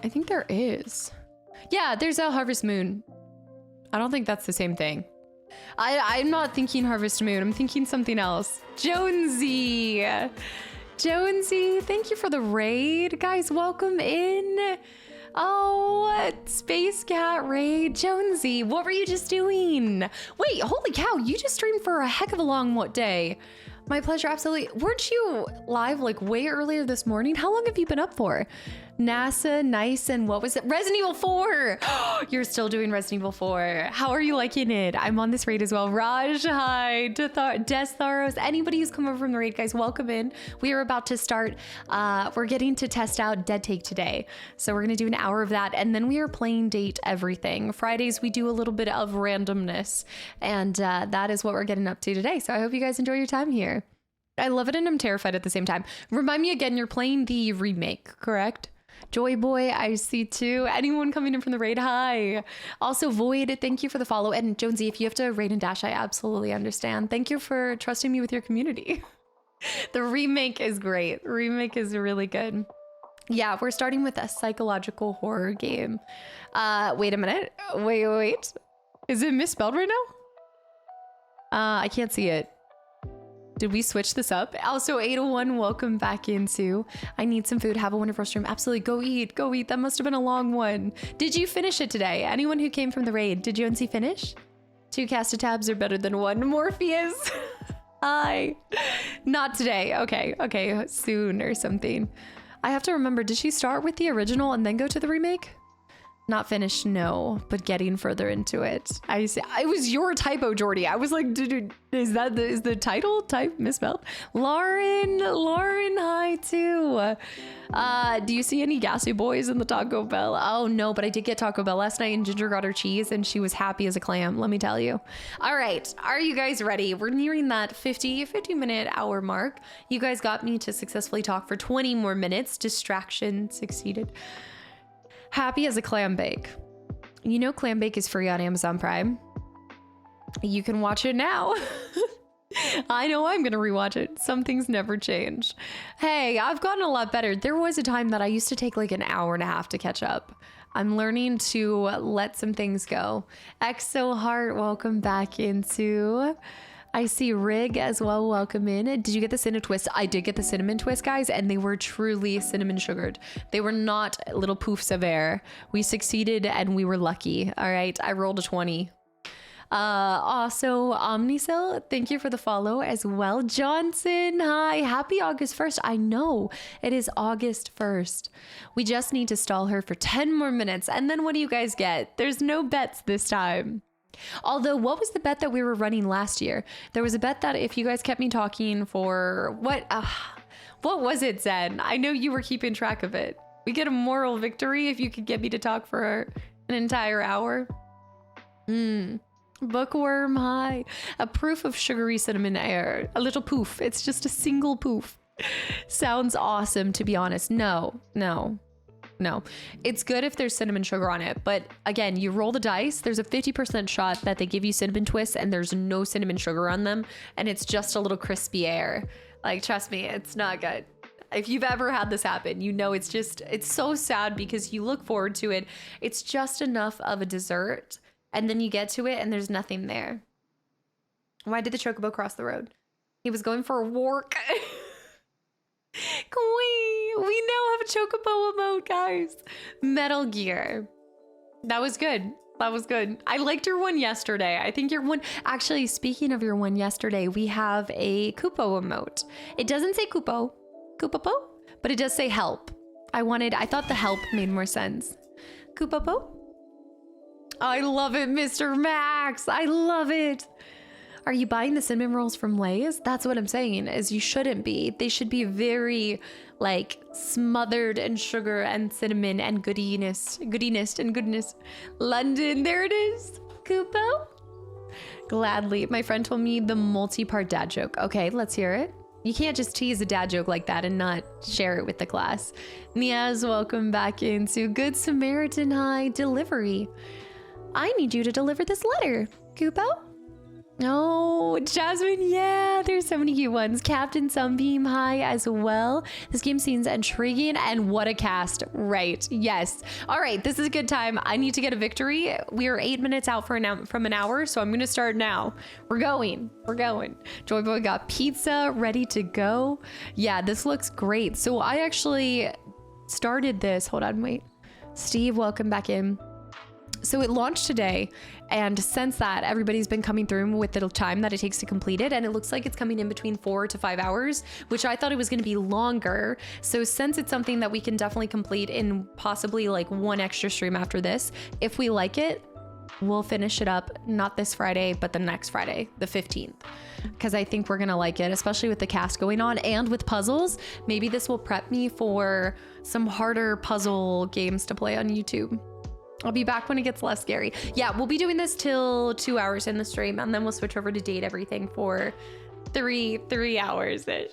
I think there is. Yeah, there's a Harvest Moon. I don't think that's the same thing. I'm not thinking Harvest Moon. I'm thinking something else. Jonesy, thank you for the raid. Guys, welcome in. Oh, Space Cat raid. Jonesy, what were you just doing? Wait, holy cow, you just streamed for a heck of a long day. My pleasure, absolutely. Weren't you live like way earlier this morning? How long have you been up for? NASA, nice, and what was it? Resident Evil 4! You're still doing Resident Evil 4. How are you liking it? I'm on this raid as well. Raj, hi. Destharos, anybody who's come over from the raid, guys, welcome in. We are about to start. We're getting to test out Dead Take today. So we're gonna do an hour of that, and then we are playing date everything. Fridays, we do a little bit of randomness, and that is what we're getting up to today. So I hope you guys enjoy your time here. I love it and I'm terrified at the same time. Remind me again, you're playing the remake, correct? Joy Boy, I see too. Anyone coming in from the raid, hi. Also, Void, thank you for the follow. And Jonesy, if you have to raid and dash, I absolutely understand. Thank you for trusting me with your community. The remake is great. Remake is really good. Yeah, we're starting with a psychological horror game. Wait a minute. Wait. Is it misspelled right now? I can't see it. Did we switch this up? Also, 801, welcome back into. I need some food. Have a wonderful stream. Absolutely. Go eat. Go eat. That must have been a long one. Did you finish it today? Anyone who came from the raid, did UNC finish? 2 cast tabs are better than 1. Morpheus. Hi. Not today. Okay. Soon or something. I have to remember, did she start with the original and then go to the remake? Not finished, no, but getting further into it. I see. It was your typo, Jordy. I was like, dude, is the title type misspelled? Lauren, hi too. Do you see any gassy boys in the Taco Bell? Oh no, but I did get Taco Bell last night and Ginger got her cheese and she was happy as a clam, let me tell you. All right, are you guys ready? We're nearing that 50 minute hour mark. You guys got me to successfully talk for 20 more minutes. Distraction succeeded. Happy as a clam bake. You know clam bake is free on Amazon Prime. You can watch it now. I know I'm gonna rewatch it. Some things never change. Hey, I've gotten a lot better. There was a time that I used to take like an hour and a half to catch up. I'm learning to let some things go. Exo Heart, welcome back into. I see Rig as well. Welcome in. Did you get the cinnamon twist? I did get the cinnamon twist, guys, and they were truly cinnamon sugared. They were not little poofs of air. We succeeded and we were lucky. All right. I rolled a 20. Also, Omnicell, thank you for the follow as well. Johnson, hi. Happy August 1st. I know it is August 1st. We just need to stall her for 10 more minutes. And then what do you guys get? There's no bets this time. Although, what was the bet that we were running last year? There was a bet that if you guys kept me talking for what was it, Zen? I know you were keeping track of it. We get a moral victory if you could get me to talk for an entire hour. Bookworm, hi. A proof of sugary cinnamon air. A little poof. It's just a single poof. Sounds awesome, to be honest. No. It's good if there's cinnamon sugar on it, but again, you roll the dice, there's a 50% shot that they give you cinnamon twists and there's no cinnamon sugar on them, and it's just a little crispy air. Like, trust me, it's not good. If you've ever had this happen, you know it's so sad because you look forward to it. It's just enough of a dessert, and then you get to it and there's nothing there. Why did the chocobo cross the road? He was going for a walk. We now have a chocobo emote, guys. Metal Gear. That was good. I liked your one yesterday. I think your one, actually, speaking of your one yesterday, we have a Kupo emote. It doesn't say Kupo, but it does say help. I thought the help made more sense. Kupopo? I love it, Mr. Max. I love it. Are you buying the cinnamon rolls from Lay's? That's what I'm saying, is you shouldn't be. They should be very, like, smothered in sugar and cinnamon and goodiness. London, there it is. Kupo? Gladly. My friend told me the multi-part dad joke. Okay, let's hear it. You can't just tease a dad joke like that and not share it with the class. Niaz, welcome back into Good Samaritan High Delivery. I need you to deliver this letter. Kupo? Oh, Jasmine, yeah, there's so many cute ones. Captain Sunbeam, hi as well. This game seems intriguing, and what a cast, right? Yes. All right, this is a good time. I need to get a victory. We are 8 minutes out from an hour, so I'm gonna start now. We're going. Joy Boy got pizza ready to go. Yeah, this looks great. So I actually started this. Hold on, wait. Steve, welcome back in. So it launched today, and since that, everybody's been coming through with the time that it takes to complete it, and it looks like it's coming in between 4 to 5 hours, which I thought it was going to be longer. So since it's something that we can definitely complete in possibly like one extra stream after this, if we like it, we'll finish it up, not this Friday, but the next Friday, the 15th, because I think we're going to like it, especially with the cast going on and with puzzles. Maybe this will prep me for some harder puzzle games to play on YouTube. I'll be back when it gets less scary. Yeah, we'll be doing this till 2 hours in the stream, and then we'll switch over to date everything for three hours-ish.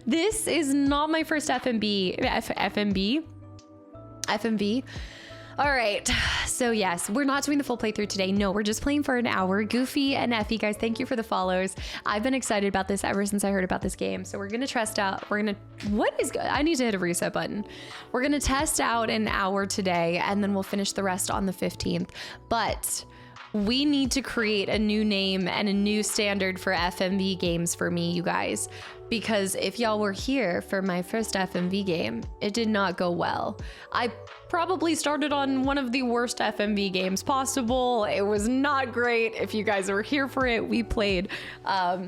This is not my first FMV. All right, so yes, we're not doing the full playthrough today. No, we're just playing for an hour. Goofy and Effie, guys, thank you for the follows. I've been excited about this ever since I heard about this game. So we're gonna test out, I need to hit a reset button. We're gonna test out an hour today, and then we'll finish the rest on the 15th. But we need to create a new name and a new standard for FMV games for me, you guys. Because if y'all were here for my first FMV game, it did not go well. I probably started on one of the worst FMV games possible. It was not great. If you guys were here for it, we played. I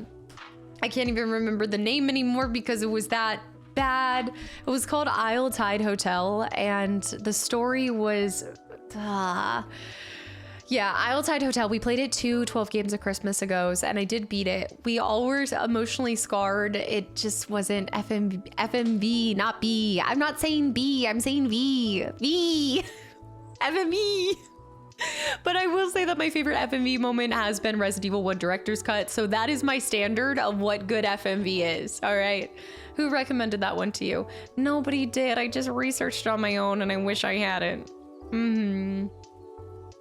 can't even remember the name anymore because it was that bad. It was called Isle Tide Hotel, and the story was... Yeah, Isle Tide Hotel. We played it 12 games of Christmas ago, and I did beat it. We all were emotionally scarred. It just wasn't FMV, not B. I'm not saying B, I'm saying V. V. FMV. But I will say that my favorite FMV moment has been Resident Evil 1 Director's Cut. So that is my standard of what good FMV is. All right. Who recommended that one to you? Nobody did. I just researched on my own, and I wish I hadn't.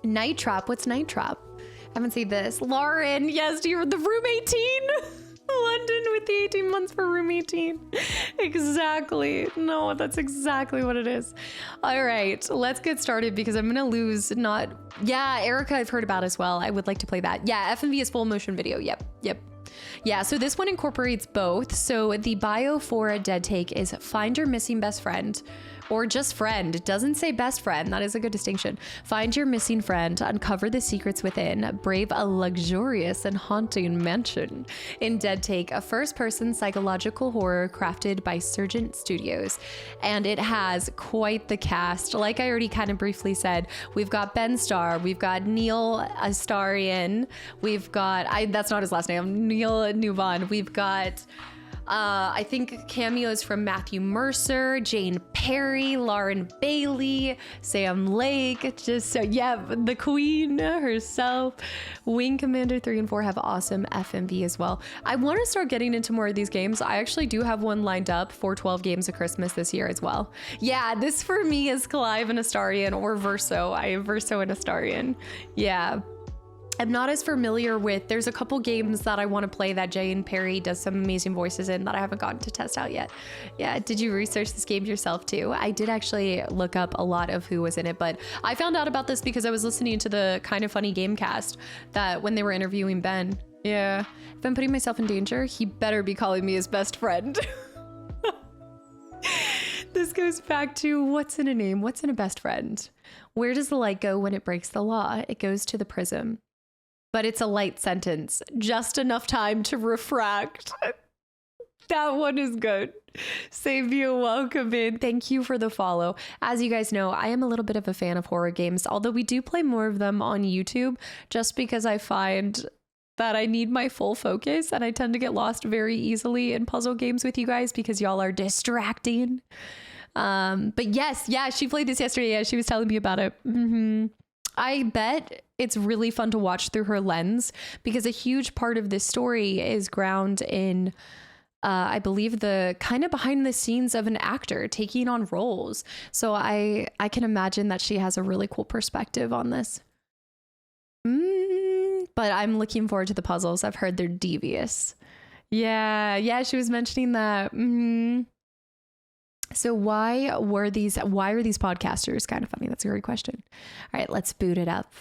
Night Trap. What's Night Trap? I haven't seen this. Lauren, yes, you're the room 18. London with the 18 months for room 18. Exactly. No, that's exactly what it is. All right, let's get started because I'm gonna lose Yeah, Erica, I've heard about as well. I would like to play that. Yeah, FMV is full motion video. Yep. Yeah, so this one incorporates both. So the bio for a dead take is find your missing best friend, or just friend. It doesn't say best friend. That is a good distinction. Find your missing friend, uncover the secrets within, brave a luxurious and haunting mansion. In Dead Take, a first-person psychological horror crafted by Surgent Studios. And it has quite the cast. Like I already kind of briefly said, we've got Ben Starr, we've got Neil Astarian, we've got, that's not his last name, Neil Nuvan. We've got I think cameos from Matthew Mercer, Jane Perry, Lauren Bailey, Sam Lake, the Queen herself. Wing Commander 3 and 4 have awesome FMV as well. I want to start getting into more of these games. I actually do have one lined up for 12 games of Christmas this year as well. Yeah, this for me is Clive and Astarian, or Verso. I have Verso and Astarian. Yeah. I'm not as familiar with, there's a couple games that I want to play that Jane Perry does some amazing voices in that I haven't gotten to test out yet. Yeah, did you research this game yourself too? I did actually look up a lot of who was in it, but I found out about this because I was listening to the Kind of Funny Gamecast that when they were interviewing Ben. Yeah, if I'm putting myself in danger, he better be calling me his best friend. This goes back to what's in a name? What's in a best friend? Where does the light go when it breaks the law? It goes to the prism. But it's a light sentence, just enough time to refract. That one is good. Savio, welcome in. Thank you for the follow. As you guys know, I am a little bit of a fan of horror games, although we do play more of them on YouTube, just because I find that I need my full focus and I tend to get lost very easily in puzzle games with you guys because y'all are distracting. But yes, yeah, she played this yesterday. Yeah, she was telling me about it. I bet it's really fun to watch through her lens because a huge part of this story is grounded in, I believe, the kind of behind the scenes of an actor taking on roles. So I can imagine that she has a really cool perspective on this. But I'm looking forward to the puzzles. I've heard they're devious. Yeah, she was mentioning that. So why are these podcasters? Kind of funny. That's a great question. All right, let's boot it up.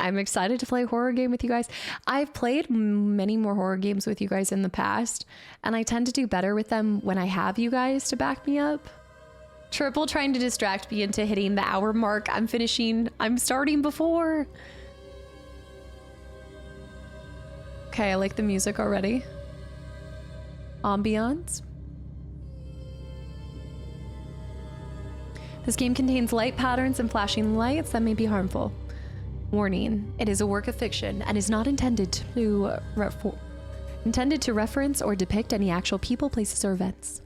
I'm excited to play a horror game with you guys. I've played many more horror games with you guys in the past, and I tend to do better with them when I have you guys to back me up. Triple trying to distract me into hitting the hour mark. I'm starting before. Okay, I like the music already. Ambiance. This game contains light patterns and flashing lights that may be harmful. Warning, it is a work of fiction and is not intended to reference or depict any actual people, places, or events.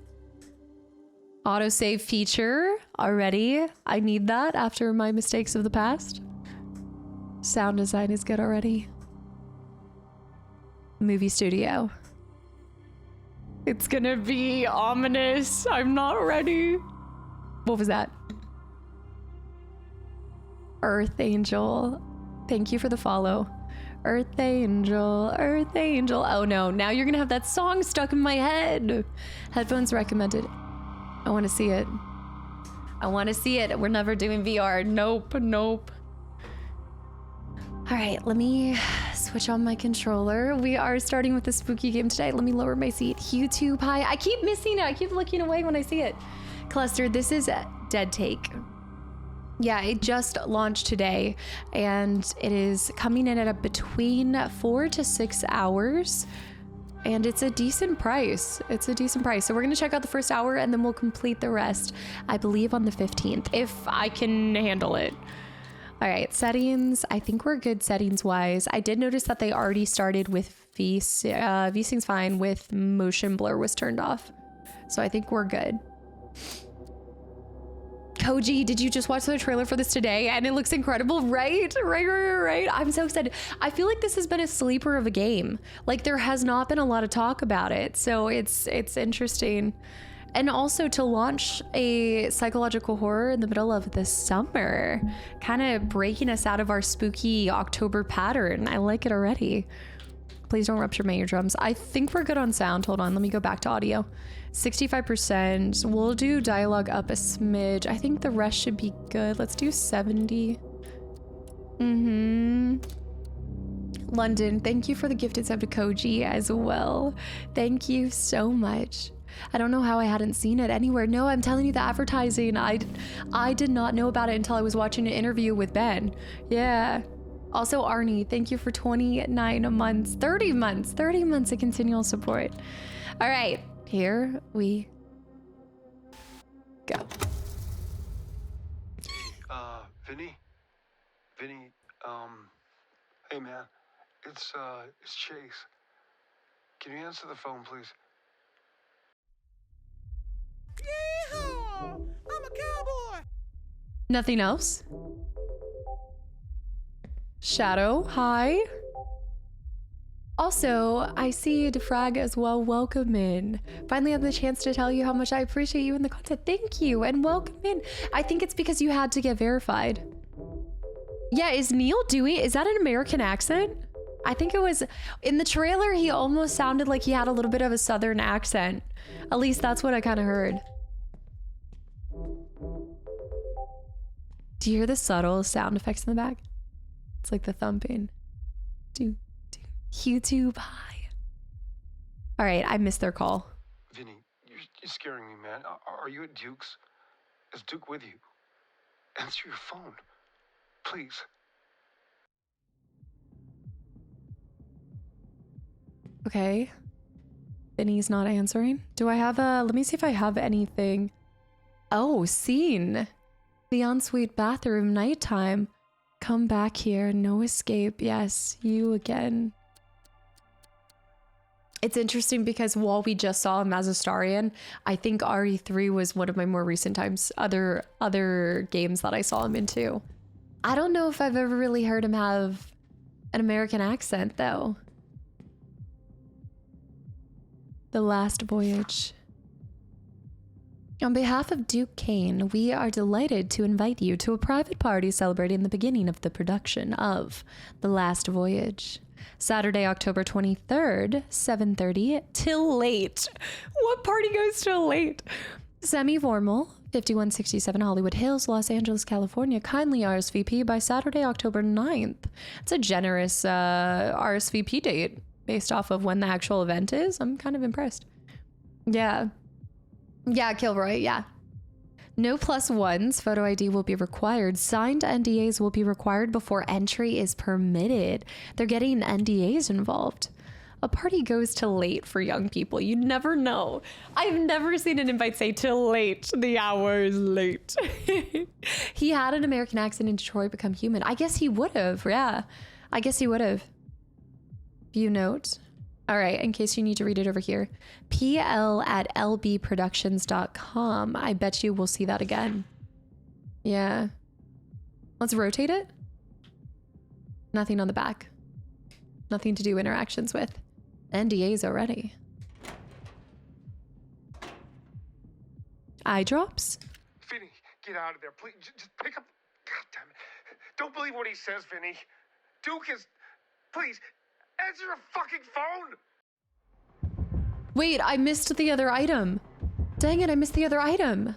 Autosave feature already. I need that after my mistakes of the past. Sound design is good already. Movie studio. It's gonna be ominous. I'm not ready. What was that? Earth Angel. Thank you for the follow. Earth Angel, Earth Angel. Oh no, now you're gonna have that song stuck in my head. Headphones recommended. I wanna see it. I wanna see it. We're never doing VR. Nope, nope. All right, let me switch on my controller. We are starting with the spooky game today. Let me lower my seat. YouTube, hi. I keep missing it. I keep looking away when I see it. Cluster, this is Dead Take. Yeah, it just launched today and it is coming in at between 4 to 6 hours. And it's a decent price. It's a decent price. So we're gonna check out the first hour and then we'll complete the rest, I believe on the 15th, if I can handle it. All right, settings. I think we're good settings wise. I did notice that they already started with VSync's fine with motion blur was turned off. So I think we're good. Koji, did you just watch the trailer for this today? And it looks incredible, right? Right. I'm so excited. I feel like this has been a sleeper of a game. Like there has not been a lot of talk about it. So it's interesting. And also to launch a psychological horror in the middle of the summer, kind of breaking us out of our spooky October pattern. I like it already. Please don't rupture my eardrums. I think we're good on sound. Hold on, let me go back to audio. 65%. We'll do dialogue up a smidge. I think the rest should be good. Let's do 70. London, thank you for the gifted sub to Koji as well. Thank you so much. I don't know how I hadn't seen it anywhere. No, I'm telling you, the advertising, I did not know about it until I was watching an interview with Ben. Yeah. Also, Arnie, thank you for 29 months, 30 months of continual support. All right, here we go. Hey, Vinny, hey man, it's Chase. Can you answer the phone, please? Yeehaw! I'm a cowboy! Nothing else? Shadow, hi. Also, I see Defrag as well. Welcome in. Finally have the chance to tell you how much I appreciate you in the content. Thank you and welcome in. I think it's because you had to get verified. Yeah, is Neil Dewey, is that an American accent? I think it was, in the trailer, he almost sounded like he had a little bit of a southern accent. At least that's what I kind of heard. Do you hear the subtle sound effects in the back? It's like the thumping. YouTube, hi. All right, I missed their call. Vinny, you're scaring me, man. Are you at Duke's? Is Duke with you? Answer your phone, please. Okay. Vinny's not answering. Do I have let me see if I have anything. Oh, scene. The ensuite bathroom, nighttime. Come back here, no escape. Yes, you again. It's interesting because while we just saw him as Astarion, I think RE3 was one of my more recent times, other games that I saw him into. I don't know if I've ever really heard him have an American accent though. The Last Voyage. On behalf of Duke Kane, we are delighted to invite you to a private party celebrating the beginning of the production of The Last Voyage. Saturday, October 23rd, 7:30 till late. What party goes till late? Semi-formal, 5167 Hollywood Hills, Los Angeles, California. Kindly RSVP by Saturday, October 9th. It's a generous RSVP date based off of when the actual event is. I'm kind of impressed. Yeah. Yeah, Kilroy, yeah. No +1s. Photo ID will be required. Signed NDAs will be required before entry is permitted. They're getting NDAs involved. A party goes to late for young people. You never know. I've never seen an invite say till late. The hour is late. He had an American accent in Detroit become human. I guess he would have. Yeah. I guess he would have. View note. All right, in case you need to read it over here. pl@lbproductions.com. I bet you we'll see that again. Yeah. Let's rotate it. Nothing on the back. Nothing to do interactions with. NDAs already. Eye drops? Vinny, get out of there, please. Just pick up. God damn it. Don't believe what he says, Vinny. Duke is. Please, answer your fucking phone! Wait, I missed the other item. Dang it, I missed the other item.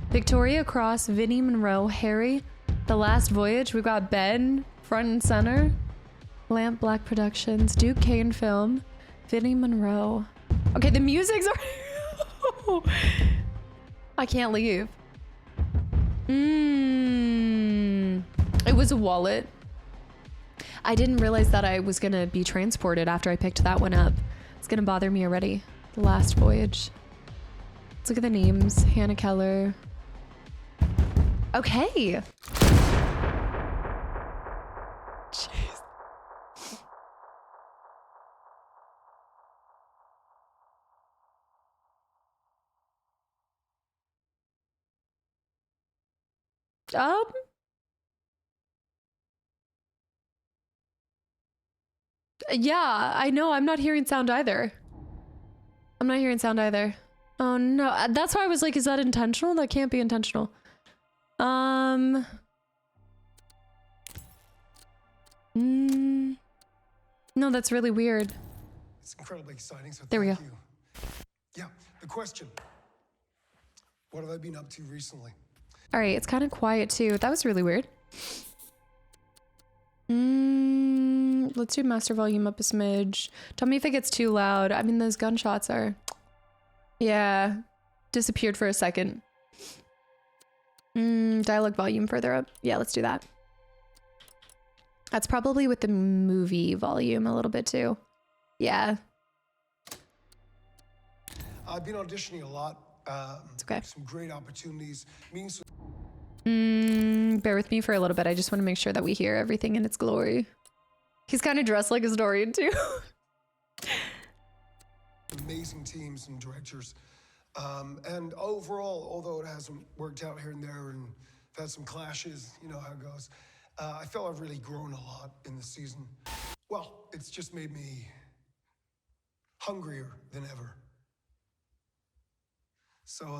Victoria Cross, Vinnie Monroe, Harry, The Last Voyage. We've got Ben, front and center. Lamp Black Productions, Duke Kane Film, Vinnie Monroe. Okay, the music's are. I can't leave. It was a wallet. I didn't realize that I was gonna be transported after I picked that one up. It's gonna bother me already. The Last Voyage. Let's look at the names. Hannah Keller. Okay. Jeez. Yeah, I know. I'm not hearing sound either. I'm not hearing sound either. Oh no. That's why I was like, is that intentional? That can't be intentional. No, that's really weird. It's incredibly exciting, so there we go. you. Yeah, the question. What have I been up to recently? All right, it's kind of quiet too. That was really weird. Let's do master volume up a smidge. Tell me if it gets too loud. I mean, those gunshots are... Yeah, disappeared for a second. Dialogue volume further up. Yeah, let's do that. That's probably with the movie volume a little bit too. Yeah. I've been auditioning a lot. It's okay. Some great opportunities. Meeting some Bear with me for a little bit. I just want to make sure that we hear everything in its glory. He's kind of dressed like a historian too. amazing teams and directors. And overall, although it hasn't worked out here and there and I've had some clashes, you know how it goes, I feel I've really grown a lot in this season. Well, it's just made me hungrier than ever. So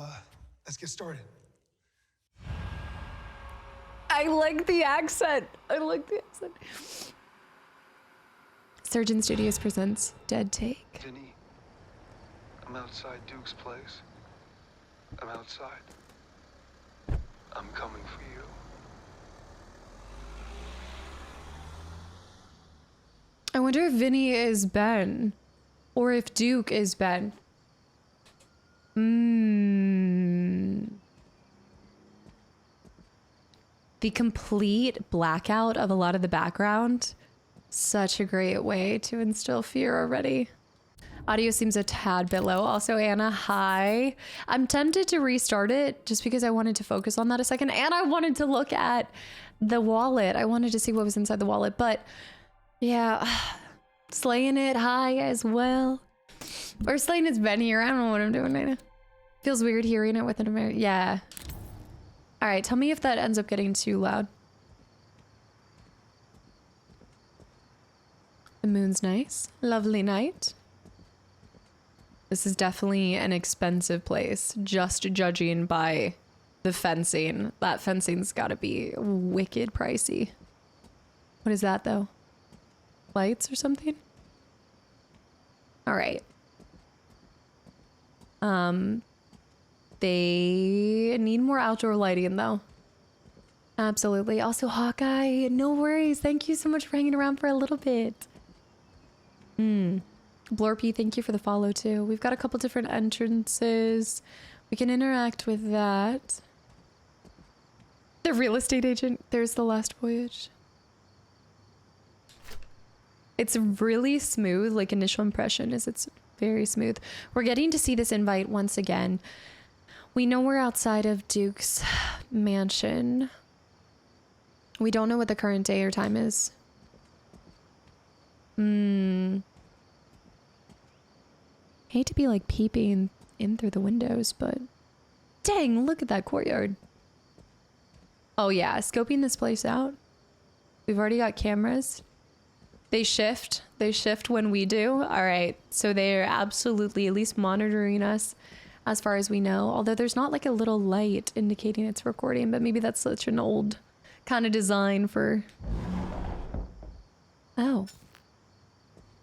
let's get started. I like the accent. I like the accent. Surgeon Studios presents Dead Take. Vinny, I'm outside Duke's place. I'm outside. I'm coming for you. I wonder if Vinny is Ben or if Duke is Ben. The complete blackout of a lot of the background. Such a great way to instill fear already. Audio seems a tad bit low. Also, Anna, hi. I'm tempted to restart it just because I wanted to focus on that a second. And I wanted to look at the wallet. I wanted to see what was inside the wallet. But yeah, slaying it high as well. Or slaying it's Ben here. I don't know what I'm doing right now. Feels weird hearing it with an American. Yeah. All right, tell me if that ends up getting too loud. The moon's nice. Lovely night. This is definitely an expensive place, just judging by the fencing. That fencing's gotta be wicked pricey. What is that though? Lights or something? All right. They need more outdoor lighting though. Absolutely. Also, Hawkeye, no worries. Thank you so much for hanging around for a little bit. Blorpy, thank you for the follow too. We've got a couple different entrances. We can interact with that. The real estate agent. There's the last voyage. It's really smooth. Like initial impression is it's very smooth. We're getting to see this invite once again. We know we're outside of Duke's mansion. We don't know what the current day or time is. Hate to be like peeping in through the windows, but dang, look at that courtyard. Oh yeah, scoping this place out. We've already got cameras. They shift when we do. All right, so they're absolutely at least monitoring us as far as we know. Although there's not like a little light indicating it's recording, but maybe that's such an old kind of design for... Oh.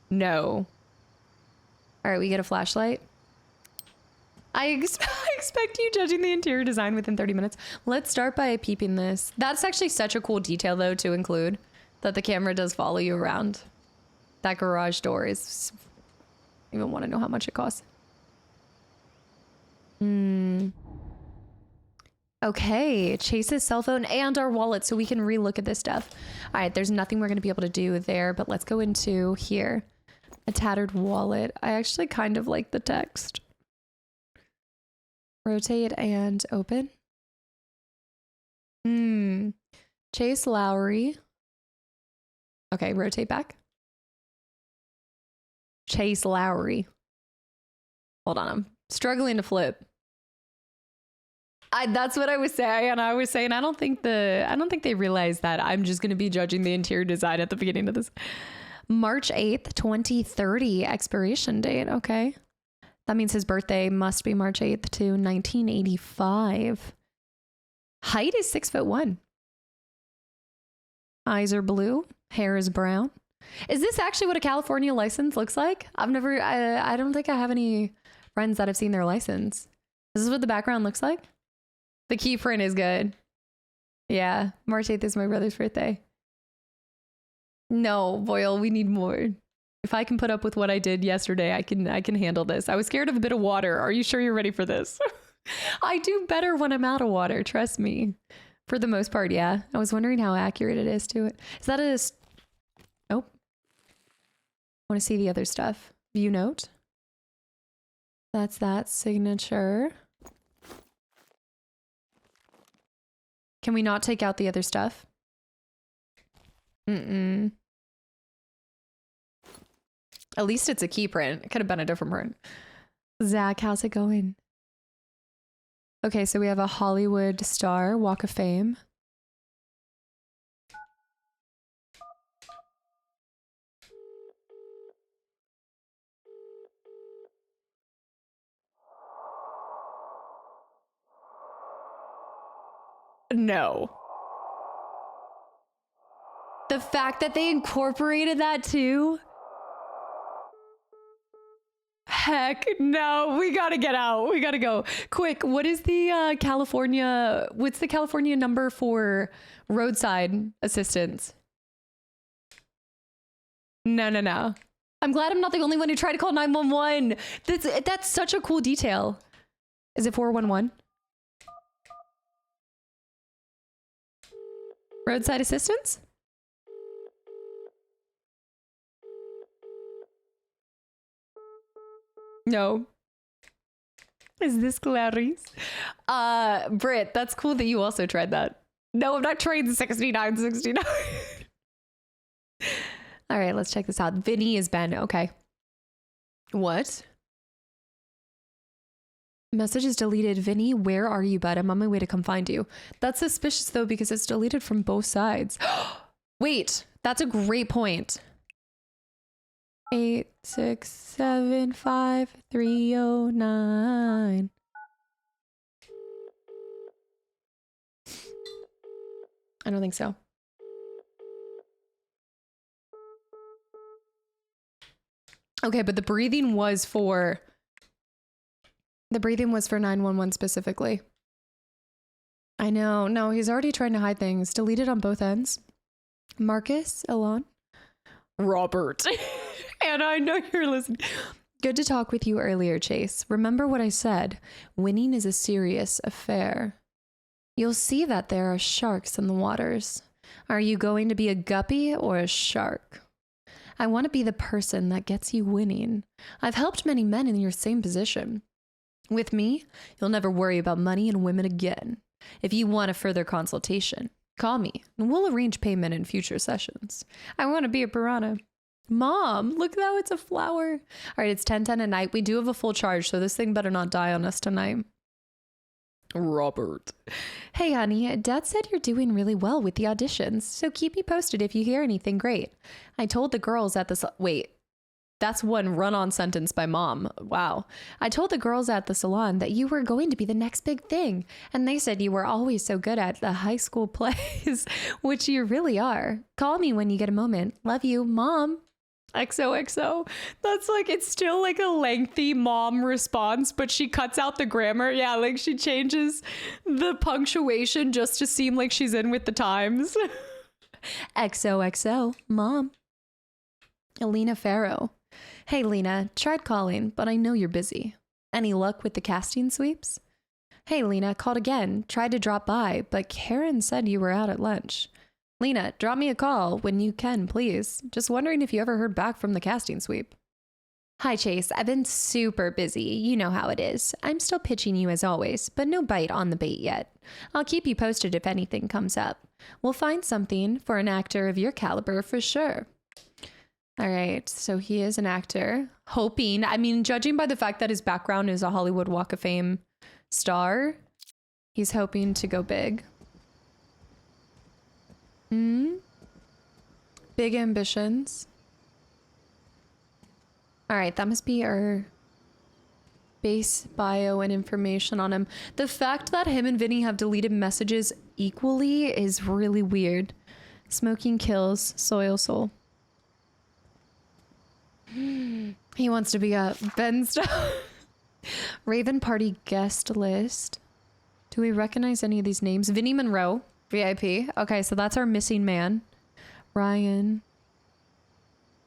No. All right, we get a flashlight. I expect you judging the interior design within 30 minutes. Let's start by peeping this. That's actually such a cool detail, though, to include. That the camera does follow you around. That garage door is... I don't even want to know how much it costs. Okay, Chase's cell phone and our wallet so we can re-look at this stuff. All right, there's nothing we're going to be able to do there, but let's go into here. A tattered wallet. I actually kind of like the text. Rotate and open. Chase Lowry. Okay, rotate back. Chase Lowry. Hold on, I'm struggling to flip. That's what I was saying. I was saying I don't think they realize that I'm just going to be judging the interior design at the beginning of this. March 8th, 2030 expiration date. Okay. That means his birthday must be March 8th to 1985. Height is 6'1". Eyes are blue. Hair is brown. Is this actually what a California license looks like? I don't think I have any friends that have seen their license. This is what the background looks like? The key print is good. Yeah, March 8th is my brother's birthday. No, Boyle, we need more. If I can put up with what I did yesterday, I can handle this. I was scared of a bit of water. Are you sure you're ready for this? I do better when I'm out of water, trust me. For the most part, yeah. I was wondering how accurate it is to it. Is that a... Nope. I want to see the other stuff. View note. That's that signature. Can we not take out the other stuff? At least it's a key print. It could have been a different print. Zach, how's it going? Okay, so we have a Hollywood star, Walk of Fame. No. The fact that they incorporated that too. Heck no, we gotta get out. We gotta go. Quick, what is the what's the California number for roadside assistance? No. I'm glad I'm not the only one who tried to call 911. That's such a cool detail. Is it 411? Roadside assistance? No. Is this Clarice? Britt, that's cool that you also tried that. No, I'm not trying 6969. All right, let's check this out. Vinny is Ben. Okay. What? Message is deleted. Vinny, where are you, bud? I'm on my way to come find you. That's suspicious, though, because it's deleted from both sides. Wait, that's a great point. 8675309. I don't think so. Okay, but the breathing was for 911 specifically. I know. No, he's already trying to hide things. Deleted on both ends. Marcus, Elon, Robert. Anna, I know you're listening. Good to talk with you earlier, Chase. Remember what I said. Winning is a serious affair. You'll see that there are sharks in the waters. Are you going to be a guppy or a shark? I want to be the person that gets you winning. I've helped many men in your same position. With me, you'll never worry about money and women again. If you want a further consultation, call me and we'll arrange payment in future sessions. I want to be a piranha. Mom, look how it's a flower. All right, it's 10:10 at night. We do have a full charge, so this thing better not die on us tonight. Robert. Hey, honey, Dad said you're doing really well with the auditions, so keep me posted if you hear anything great. I told the girls at the... Wait, that's one run-on sentence by Mom. Wow. I told the girls at the salon that you were going to be the next big thing, and they said you were always so good at the high school plays, which you really are. Call me when you get a moment. Love you, Mom. XOXO. That's like, it's still like a lengthy mom response, but she cuts out the grammar. Yeah, like she changes the punctuation just to seem like she's in with the times. XOXO, Mom. Alina Farrow. Hey, Lena, tried calling, but I know you're busy. Any luck with the casting sweeps? Hey, Lena, called again. Tried to drop by, but Karen said you were out at lunch. Lena, drop me a call when you can, please. Just wondering if you ever heard back from the casting sweep. Hi, Chase. I've been super busy. You know how it is. I'm still pitching you as always, but no bite on the bait yet. I'll keep you posted if anything comes up. We'll find something for an actor of your caliber for sure. All right, so he is an actor. Hoping, I mean, judging by the fact that his background is a Hollywood Walk of Fame star, he's hoping to go big. Big ambitions. All right, that must be our base bio and information on him. The fact that him and Vinny have deleted messages equally is really weird. Smoking kills, Soil Soul. He wants to be a Ben Stone. Raven Party guest list. Do we recognize any of these names? Vinny Monroe, VIP. Okay, so that's our missing man. Ryan.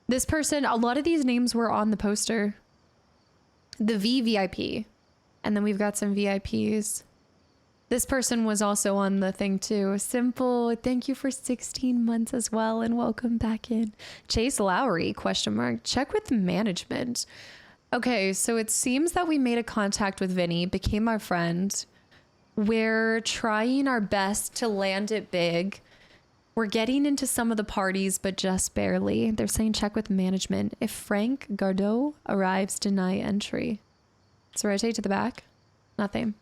This person, a lot of these names were on the poster. The VVIP. And then we've got some VIPs. This person was also on the thing too. Simple, thank you for 16 months as well and welcome back in. Chase Lowry, question mark. Check with management. Okay, so it seems that we made a contact with Vinny, became our friend. We're trying our best to land it big. We're getting into some of the parties, but just barely. They're saying check with management. If Frank Gardot arrives, deny entry. So rotate to the back. Nothing.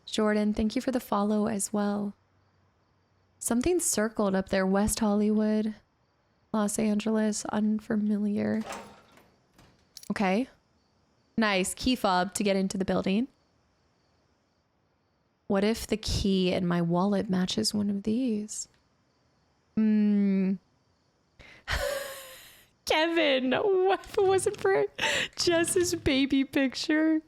Jordan, thank you for the follow as well. Something circled up there. West Hollywood, Los Angeles, unfamiliar. Okay. Nice. Key fob to get into the building. What if the key in my wallet matches one of these? Kevin, what if it wasn't for Jess's baby picture?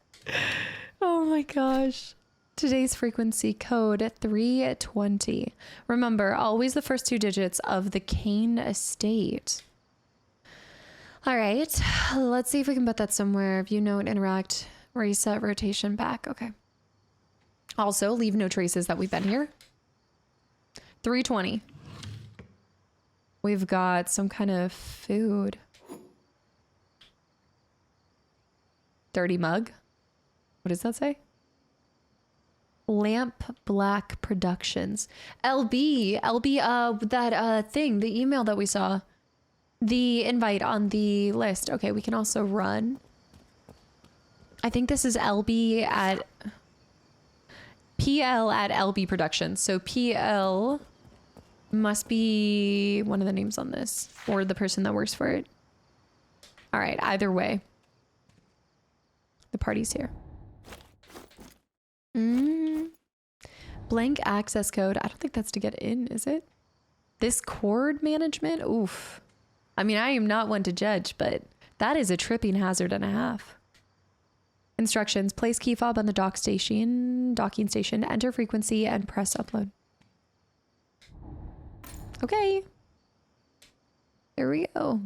Oh my gosh. Today's frequency code 320. Remember, always the first two digits of the Kane estate. All right, let's see if we can put that somewhere. View note, interact, reset, rotation back. Okay. Also, leave no traces that we've been here. 320. We've got some kind of food. 30 mug. What does that say? Lamp Black Productions. LB, that thing, the email that we saw. The invite on the list. Okay, we can also run. I think this is LB at... PL at LB Productions. So PL must be one of the names on this or the person that works for it. All right, either way. The party's here. Blank access code. I don't think that's to get in, is it? This cord management? Oof. I mean, I am not one to judge, but that is a tripping hazard and a half. Instructions. Place key fob on the docking station, enter frequency, and press upload. Okay. There we go.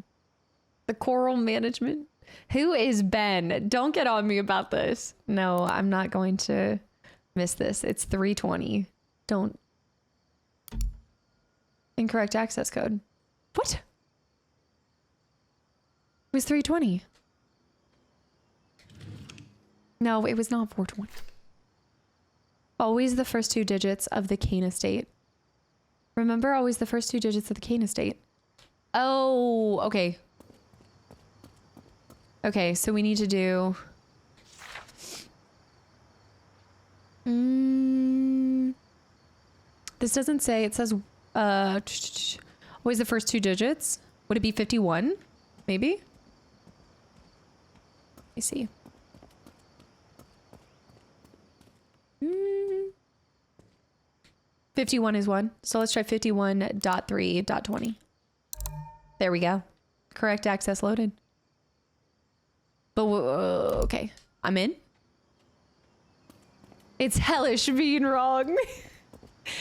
The coral management. Who is Ben? Don't get on me about this. No, I'm not going to miss this. It's 320. Don't. Incorrect access code. What? It was 320. No, it was not 420. Always the first 2 digits of the Kane estate. Remember, always the first 2 digits of the Kane estate. Oh, okay. Okay, so we need to do... This doesn't say, it says always the first 2 digits. Would it be 51? Maybe? Let me see. 51 is 1. So let's try 51.3.20. There we go. Correct access loaded. But okay, I'm in. It's hellish being wrong.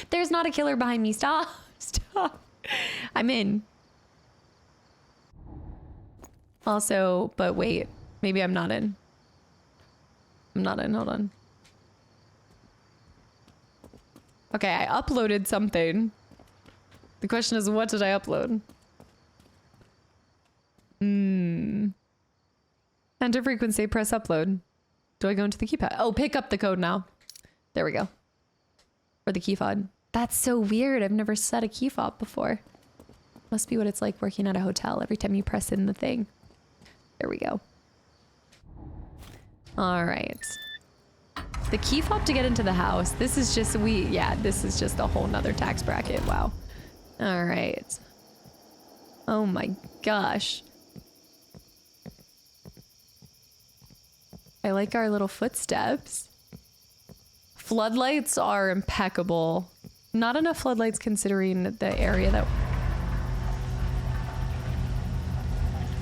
There's not a killer behind me. Stop. Stop. I'm in. Also, but wait, maybe I'm not in. I'm not in. Hold on. Okay, I uploaded something. The question is, what did I upload? Enter frequency, press upload. Do I go into the keypad? Oh, pick up the code now. There we go. Or the key fob. That's so weird. I've never set a key fob before. Must be what it's like working at a hotel every time you press in the thing. There we go. All right. The key fob to get into the house. This is just, this is just a whole nother tax bracket. Wow. All right. Oh my gosh. I like our little footsteps. Floodlights are impeccable. Not enough floodlights considering the area that...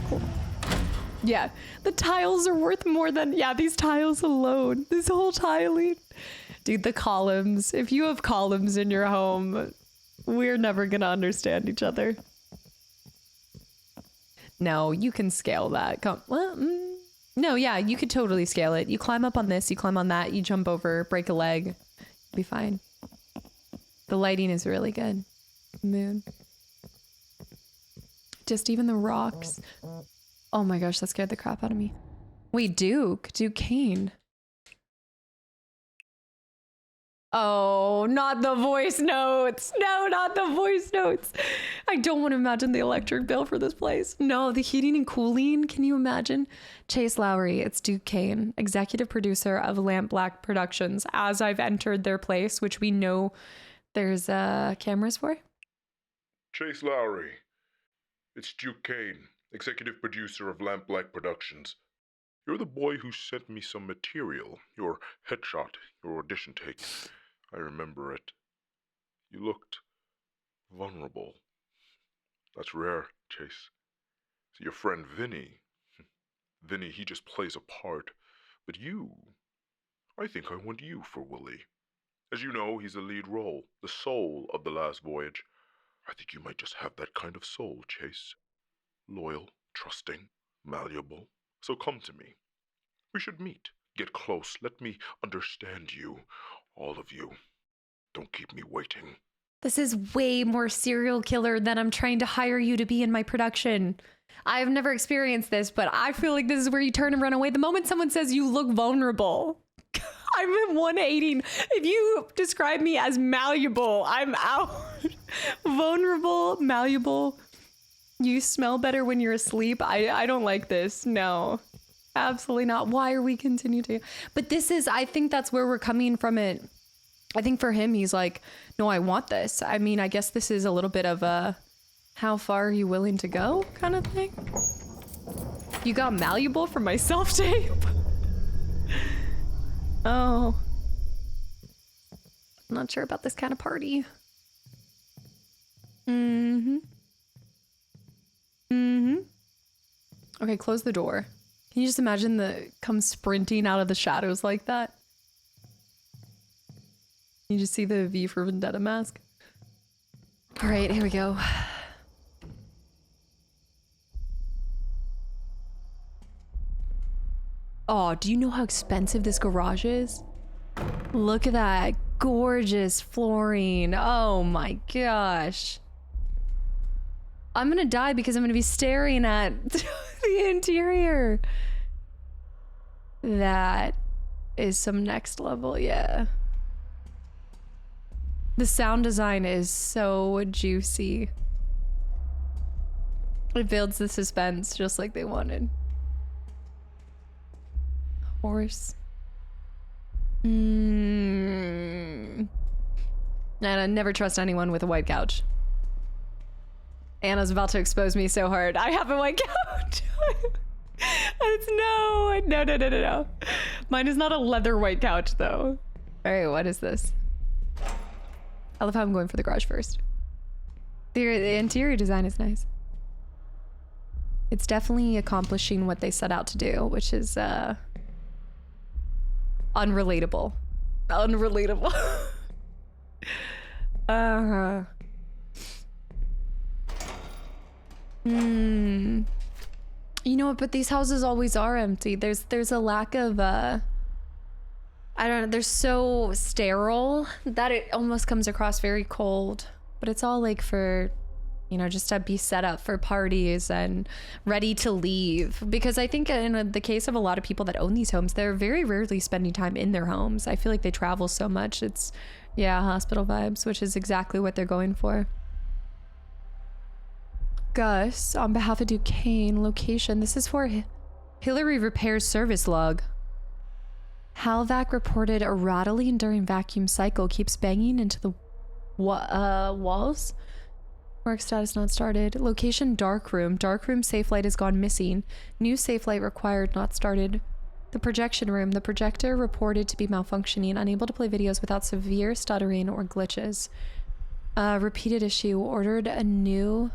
Cool. Yeah, the tiles are worth more than... Yeah, these tiles alone. This whole tiling. Dude, the columns. If you have columns in your home, we're never gonna understand each other. No, you can scale that. No, yeah, you could totally scale it. You climb up on this, you climb on that, you jump over, break a leg. You'll be fine. The lighting is really good. Moon. Just even the rocks. Oh my gosh, that scared the crap out of me. Wait, Duke Kane. Oh, not the voice notes. No, not the voice notes. I don't want to imagine the electric bill for this place. No, the heating and cooling. Can you imagine? Chase Lowry, it's Duke Kane, executive producer of Lamp Black Productions. As I've entered their place, which we know there's cameras for. Chase Lowry, it's Duke Kane, executive producer of Lamp Black Productions. You're the boy who sent me some material, your headshot, your audition take. I remember it. You looked vulnerable. That's rare, Chase. See, your friend Vinny. Vinny, he just plays a part. But you, I think I want you for Willie. As you know, he's the lead role, the soul of The Last Voyage. I think you might just have that kind of soul, Chase. Loyal, trusting, malleable. So come to me. We should meet. Get close. Let me understand you. All of you. Don't keep me waiting. This is way more serial killer than I'm trying to hire you to be in my production. I've never experienced this, but I feel like this is where you turn and run away. The moment someone says you look vulnerable, I'm in 180. If you describe me as malleable, I'm out. Vulnerable, malleable. You smell better when you're asleep. I don't like this. No. Absolutely not. Why are we continuing to? But this is, I think that's where we're coming from it. I think for him, he's like, no, I want this. I mean, I guess this is a little bit of a, how far are you willing to go kind of thing. You got malleable from my self-tape? Oh. I'm not sure about this kind of party. Okay, close the door. Can you just imagine come sprinting out of the shadows like that? You just see the V for Vendetta mask. All right, here we go. Oh, do you know how expensive this garage is? Look at that gorgeous flooring. Oh my gosh. I'm gonna die because I'm gonna be staring at the interior. That is some next level, yeah. The sound design is so juicy. It builds the suspense just like they wanted. Horse. And I never trust anyone with a white couch. Anna's about to expose me so hard. I have a white couch. No. Mine is not a leather white couch though. All right, what is this? I love how I'm going for the garage first. The interior design is nice. It's definitely accomplishing what they set out to do, which is unrelatable. Unrelatable. You know what, but these houses always are empty. There's a lack of I don't know, they're so sterile that it almost comes across very cold. But it's all like for, you know, just to be set up for parties and ready to leave. Because I think in the case of a lot of people that own these homes, they're very rarely spending time in their homes. I feel like they travel so much. It's, yeah, hospital vibes, which is exactly what they're going for. Gus, on behalf of Duquesne, location. This is for Hillary Repairs Service Log. Halvac reported a rattling during vacuum cycle keeps banging into the walls. Work status not started. Location dark room. Dark room safe light has gone missing. New safe light required not started. The projection room. The projector reported to be malfunctioning, unable to play videos without severe stuttering or glitches. Repeated issue. Ordered a new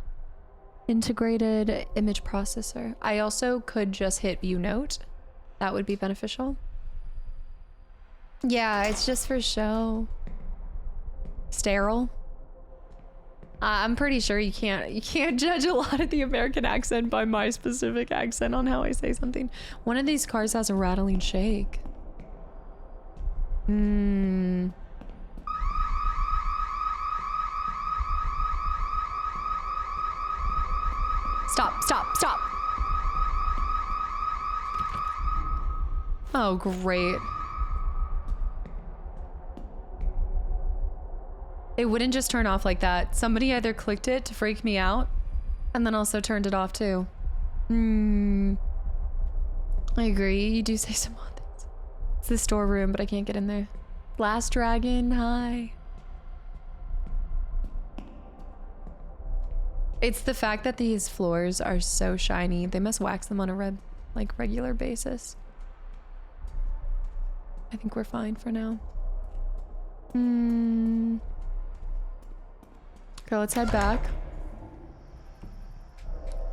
integrated image processor. I also could just hit view note. That would be beneficial. Yeah, it's just for show. Sterile. I'm pretty sure you can't judge a lot of the American accent by my specific accent on how I say something. One of these cars has a rattling shake. Stop. Oh, great. It wouldn't just turn off like that. Somebody either clicked it to freak me out and then also turned it off too. I agree. You do say some odd things. It's the storeroom, but I can't get in there. Last Dragon, hi. It's the fact that these floors are so shiny. They must wax them on a regular basis. I think we're fine for now. Okay, let's head back.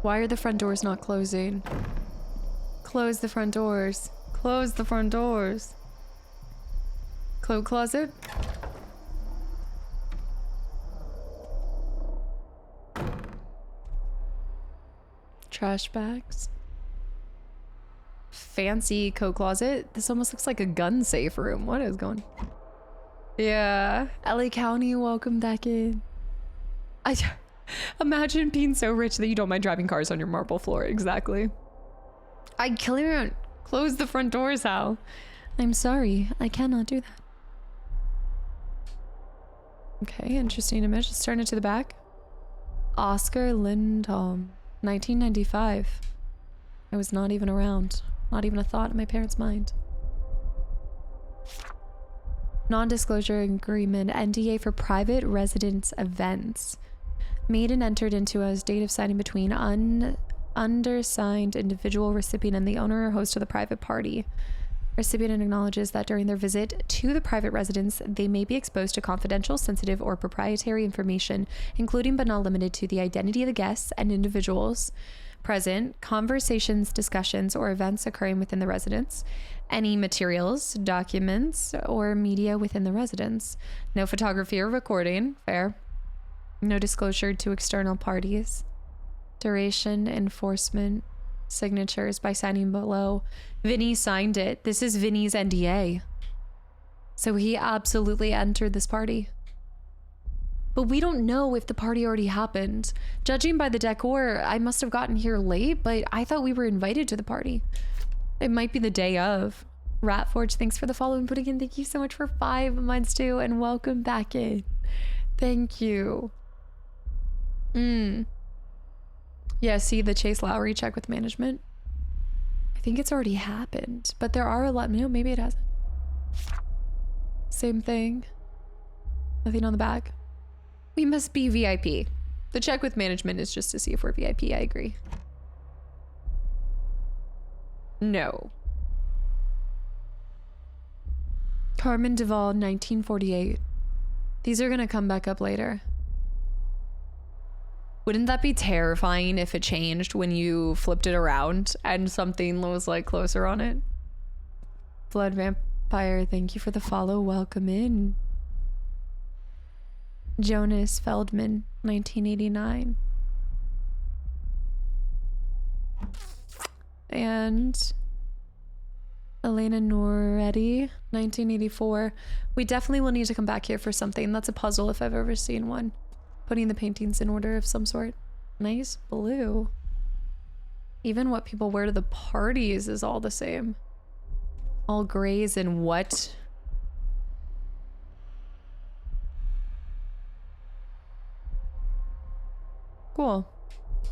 Why are the front doors not closing? Close the front doors. Close the front doors. Coat closet. Trash bags. Fancy coat closet. This almost looks like a gun safe room. What is going on? Yeah. LA County, welcome back in. I imagine being so rich that you don't mind driving cars on your marble floor. Exactly. I'd kill you. Close the front doors, Hal. I'm sorry. I cannot do that. Okay, interesting image. Let's turn it to the back. Oscar Lindholm. 1995. I was not even around. Not even a thought in my parents' mind. Non-disclosure agreement. NDA for private residence events. Made and entered into as date of signing between undersigned individual recipient and the owner or host of the private party. Recipient acknowledges that during their visit to the private residence, they may be exposed to confidential, sensitive, or proprietary information, including but not limited to the identity of the guests and individuals present, conversations, discussions, or events occurring within the residence, any materials, documents, or media within the residence. No photography or recording. Fair. No disclosure to external parties. Duration, enforcement. signatures by signing below. Vinny signed it. This is Vinny's NDA. So he absolutely entered this party. But we don't know if the party already happened. Judging by the decor, I must have gotten here late, but I thought we were invited to the party. It might be the day of. Ratforge, thanks for the follow and putting in. Thank you so much for 5 months too, and welcome back in. Thank you. Yeah, see the Chase Lowry check with management. I think it's already happened, but there are a lot. No, maybe it hasn't. Same thing. Nothing on the back. We must be VIP. The check with management is just to see if we're VIP. I agree. No. Carmen Duvall, 1948. These are gonna come back up later. Wouldn't that be terrifying if it changed when you flipped it around and something was like closer on it? Blood Vampire, thank you for the follow. Welcome in. Jonas Feldman, 1989. And Elena Noretti, 1984. We definitely will need to come back here for something. That's a puzzle if I've ever seen one. Putting the paintings in order of some sort. Nice blue. Even what people wear to the parties is all the same. All grays and what? Cool.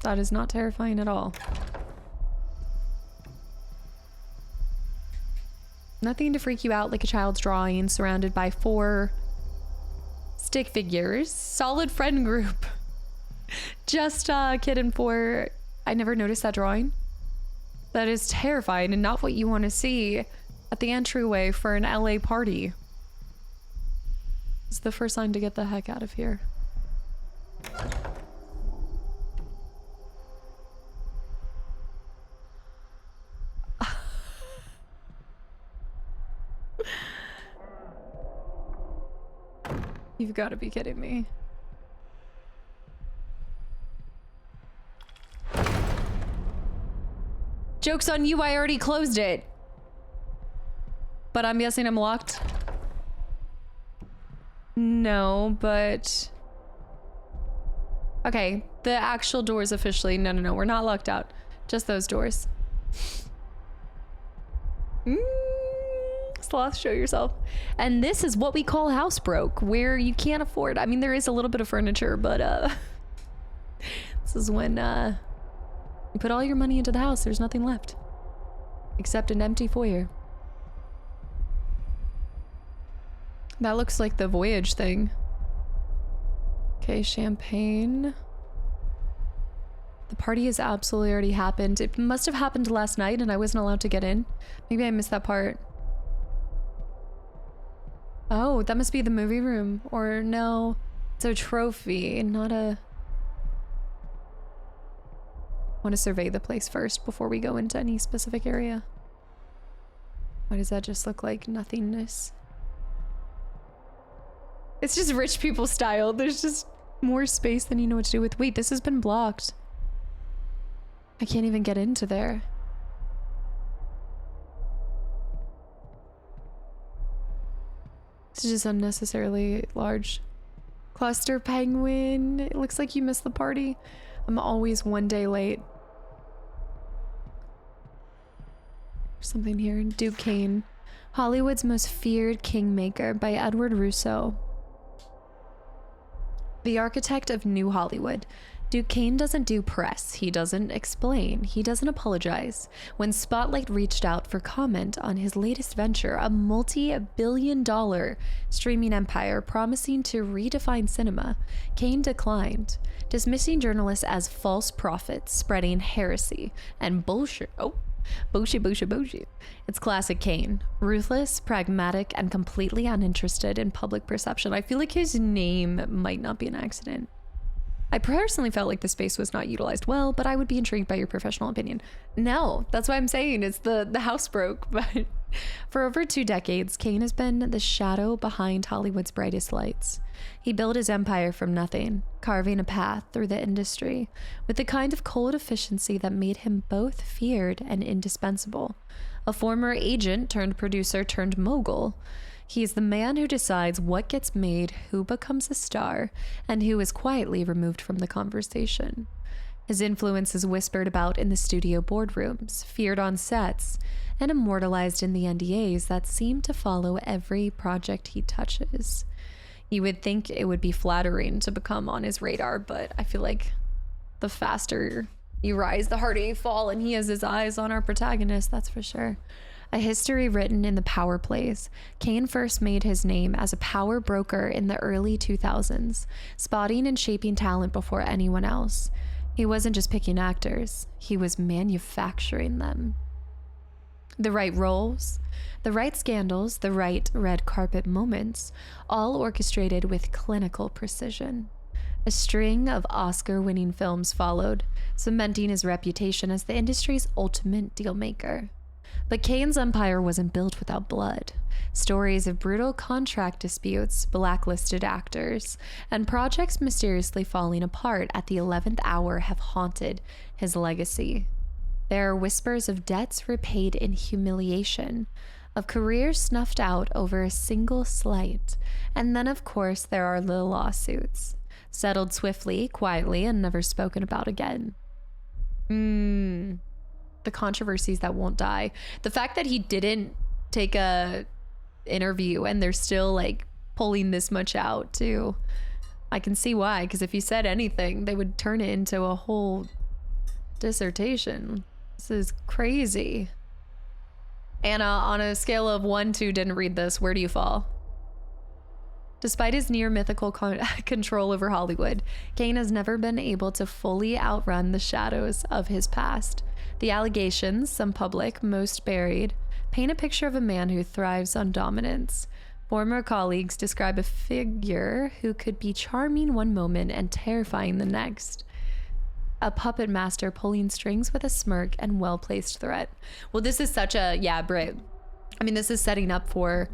That is not terrifying at all. Nothing to freak you out like a child's drawing surrounded by 4 stick figures. Solid friend group. Just a kid and 4. I never noticed that drawing. That is terrifying and not what you want to see at the entryway for an LA party. It's the first sign to get the heck out of here. You've got to be kidding me. Joke's on you, I already closed it. But I'm guessing I'm locked. No, but... Okay, the actual doors officially... No, we're not locked out. Just those doors. Sloth, show yourself. And this is what we call house broke, where you can't afford... I mean, there is a little bit of furniture, but this is when you put all your money into the house, there's nothing left. Except an empty foyer. That looks like the voyage thing. Okay, champagne. The party has absolutely already happened. It must have happened last night and I wasn't allowed to get in. Maybe I missed that part. Oh, that must be the movie room. Or no, it's a trophy, not a... I want to survey the place first before we go into any specific area. Why does that just look like nothingness? It's just rich people style. There's just more space than you know what to do with. Wait, this has been blocked. I can't even get into there. This is just unnecessarily large. Cluster penguin. It looks like you missed the party. I'm always one day late. There's something here. Duke Kane. Hollywood's Most Feared Kingmaker by Edward Russo. The architect of New Hollywood. Duke Kane doesn't do press, he doesn't explain, he doesn't apologize. When Spotlight reached out for comment on his latest venture, a multi-billion-dollar streaming empire promising to redefine cinema, Kane declined, dismissing journalists as false prophets spreading heresy and bullshit. Oh, bullshit. It's classic Kane. Ruthless, pragmatic, and completely uninterested in public perception. I feel like his name might not be an accident. I personally felt like the space was not utilized well, but I would be intrigued by your professional opinion. No, that's what I'm saying. It's the house broke, but For over 2 decades, Kane has been the shadow behind Hollywood's brightest lights. He built his empire from nothing, carving a path through the industry with the kind of cold efficiency that made him both feared and indispensable. A former agent turned producer turned mogul, he's the man who decides what gets made, who becomes a star, and who is quietly removed from the conversation. His influence is whispered about in the studio boardrooms, feared on sets, and immortalized in the NDAs that seem to follow every project he touches. You would think it would be flattering to become on his radar, but I feel like the faster you rise, the harder you fall, and he has his eyes on our protagonist, that's for sure. A history written in the power plays, Kane first made his name as a power broker in the early 2000s, spotting and shaping talent before anyone else. He wasn't just picking actors, he was manufacturing them. The right roles, the right scandals, the right red carpet moments, all orchestrated with clinical precision. A string of Oscar-winning films followed, cementing his reputation as the industry's ultimate dealmaker. But Kane's empire wasn't built without blood. Stories of brutal contract disputes, blacklisted actors, and projects mysteriously falling apart at the 11th hour have haunted his legacy. There are whispers of debts repaid in humiliation, of careers snuffed out over a single slight, and then of course there are the lawsuits, settled swiftly, quietly, and never spoken about again. The controversies that won't die. The fact that he didn't take a interview and they're still like pulling this much out too. I can see why, because if he said anything, they would turn it into a whole dissertation. This is crazy. Anna, on a scale of 1 to didn't read this, where do you fall? Despite his near mythical control over Hollywood, Kane has never been able to fully outrun the shadows of his past. The allegations, some public, most buried, paint a picture of a man who thrives on dominance. Former colleagues describe a figure who could be charming one moment and terrifying the next. A puppet master pulling strings with a smirk and well-placed threat. Well, this is such a, Brit. I mean, this is setting up for,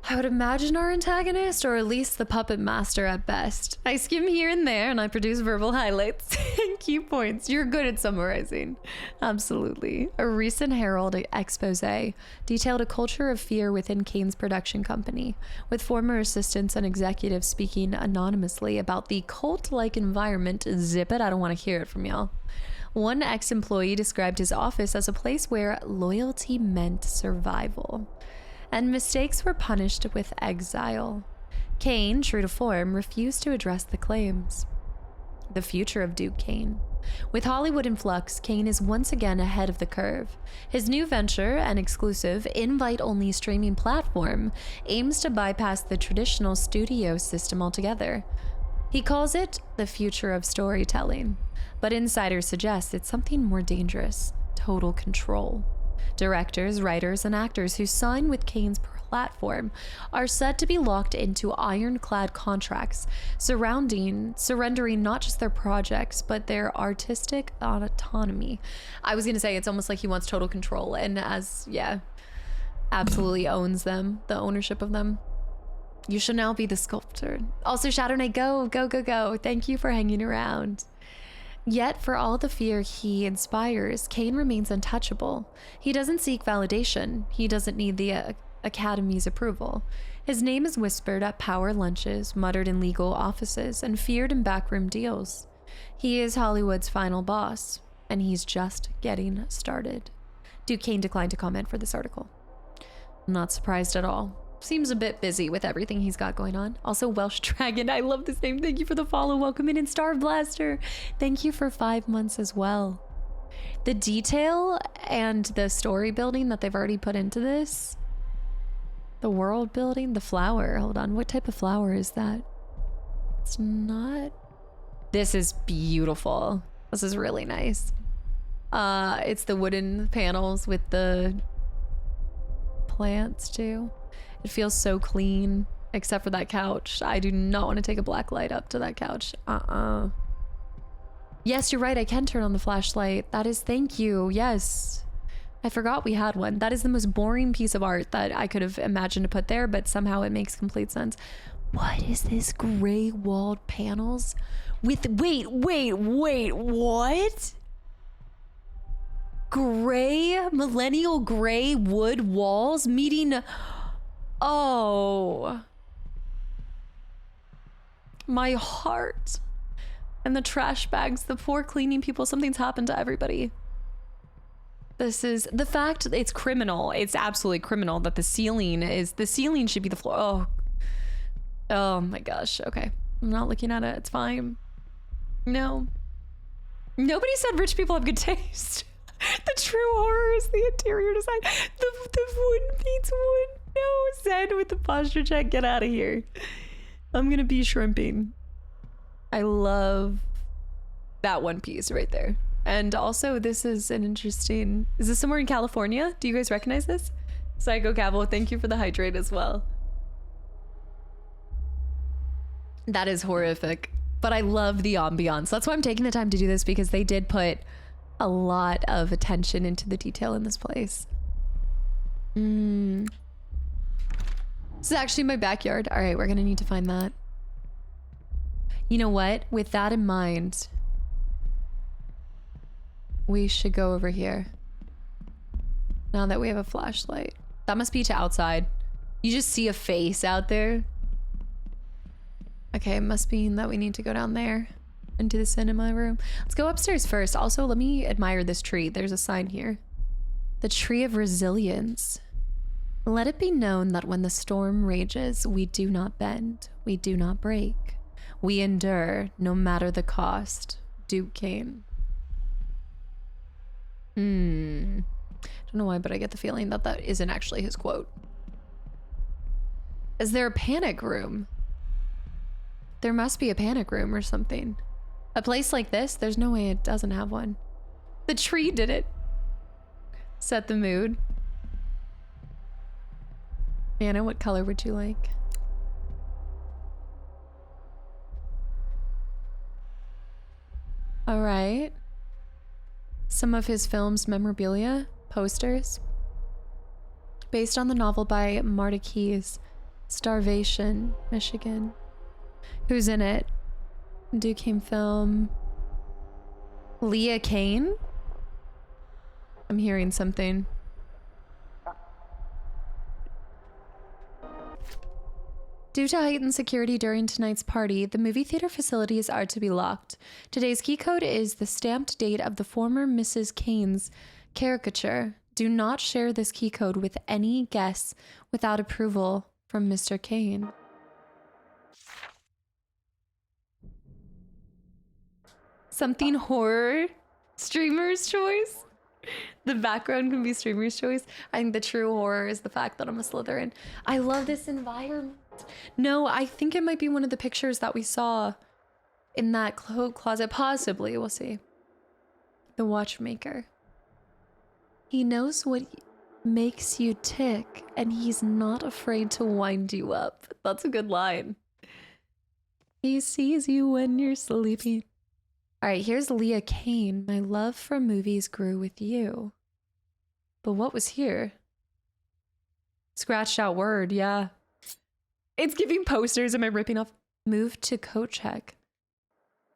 I would imagine, our antagonist, or at least the puppet master at best. I skim here and there, and I produce verbal highlights and key points. You're good at summarizing. Absolutely. A recent Herald expose detailed a culture of fear within Kane's production company, with former assistants and executives speaking anonymously about the cult-like environment. Zip it, I don't want to hear it from y'all. One ex-employee described his office as a place where loyalty meant survival, and mistakes were punished with exile. Kane, true to form, refused to address the claims. The future of Duke Kane. With Hollywood in flux, Kane is once again ahead of the curve. His new venture, an exclusive, invite-only streaming platform, aims to bypass the traditional studio system altogether. He calls it the future of storytelling, but insiders suggest it's something more dangerous: total control. Directors, writers, and actors who sign with Kane's platform are said to be locked into ironclad contracts surrendering not just their projects, but their artistic autonomy. I was going to say, it's almost like he wants total control, and absolutely owns them, the ownership of them. You shall now be the sculptor. Also, Shadow Knight, go, go, go, go. Thank you for hanging around. Yet, for all the fear he inspires, Kane remains untouchable. He doesn't seek validation. He doesn't need the Academy's approval. His name is whispered at power lunches, muttered in legal offices, and feared in backroom deals. He is Hollywood's final boss, and he's just getting started. Duke Kane declined to comment for this article. I'm not surprised at all. Seems a bit busy with everything he's got going on. Also, Welsh Dragon, I love this name. Thank you for the follow. Welcome in. And Star Blaster, thank you for 5 months as well. The detail and the story building that they've already put into this, the world building, the flower. Hold on, what type of flower is that? It's not. This is beautiful. This is really nice. It's the wooden panels with the plants too. It feels so clean, except for that couch. I do not want to take a black light up to that couch. Yes, you're right. I can turn on the flashlight. That is, thank you. Yes. I forgot we had one. That is the most boring piece of art that I could have imagined to put there, but somehow it makes complete sense. What is this gray walled panels with, wait, what? Gray, millennial gray wood walls meeting, oh. My heart. And the trash bags, the poor cleaning people, something's happened to everybody. This is the fact that it's criminal. It's absolutely criminal that the ceiling should be the floor. Oh my gosh. Okay. I'm not looking at it. It's fine. No. Nobody said rich people have good taste. The true horror is the interior design. The wood beats wood. No, Zen with the posture check. Get out of here. I'm gonna be shrimping. I love that one piece right there. And also, this is an interesting... Is this somewhere in California? Do you guys recognize this? Psycho Cabo, thank you for the hydrate as well. That is horrific. But I love the ambiance. That's why I'm taking the time to do this, because they did put a lot of attention into the detail in this place. This is actually my backyard. All right, we're gonna need to find that. You know what? With that in mind, we should go over here. Now that we have a flashlight. That must be to outside. You just see a face out there. Okay, it must mean that we need to go down there into the cinema room. Let's go upstairs first. Also, let me admire this tree. There's a sign here. The tree of resilience. Let it be known that when the storm rages, we do not bend, we do not break. We endure no matter the cost. Duke Kane. Don't know why, but I get the feeling that that isn't actually his quote. Is there a panic room? There must be a panic room or something. A place like this, there's no way it doesn't have one. The tree did it. Set the mood. Anna, what color would you like? All right. Some of his film's memorabilia, posters. Based on the novel by Marta Keyes, Starvation, Michigan. Who's in it? Duke Kane film. Leah Kane? I'm hearing something. Due to heightened security during tonight's party, the movie theater facilities are to be locked. Today's key code is the stamped date of the former Mrs. Kane's caricature. Do not share this key code with any guests without approval from Mr. Kane. Something horror? Streamer's choice? The background can be streamer's choice. I think the true horror is the fact that I'm a Slytherin. I love this environment. No, I think it might be one of the pictures that we saw in that coat closet. Possibly, we'll see. The watchmaker. He knows what makes you tick, and he's not afraid to wind you up. That's a good line. He sees you when you're sleeping. All right, here's Leah Kane. My love for movies grew with you. But what was here? Scratched out word, yeah. It's giving posters. Am I ripping off? Move to coat check.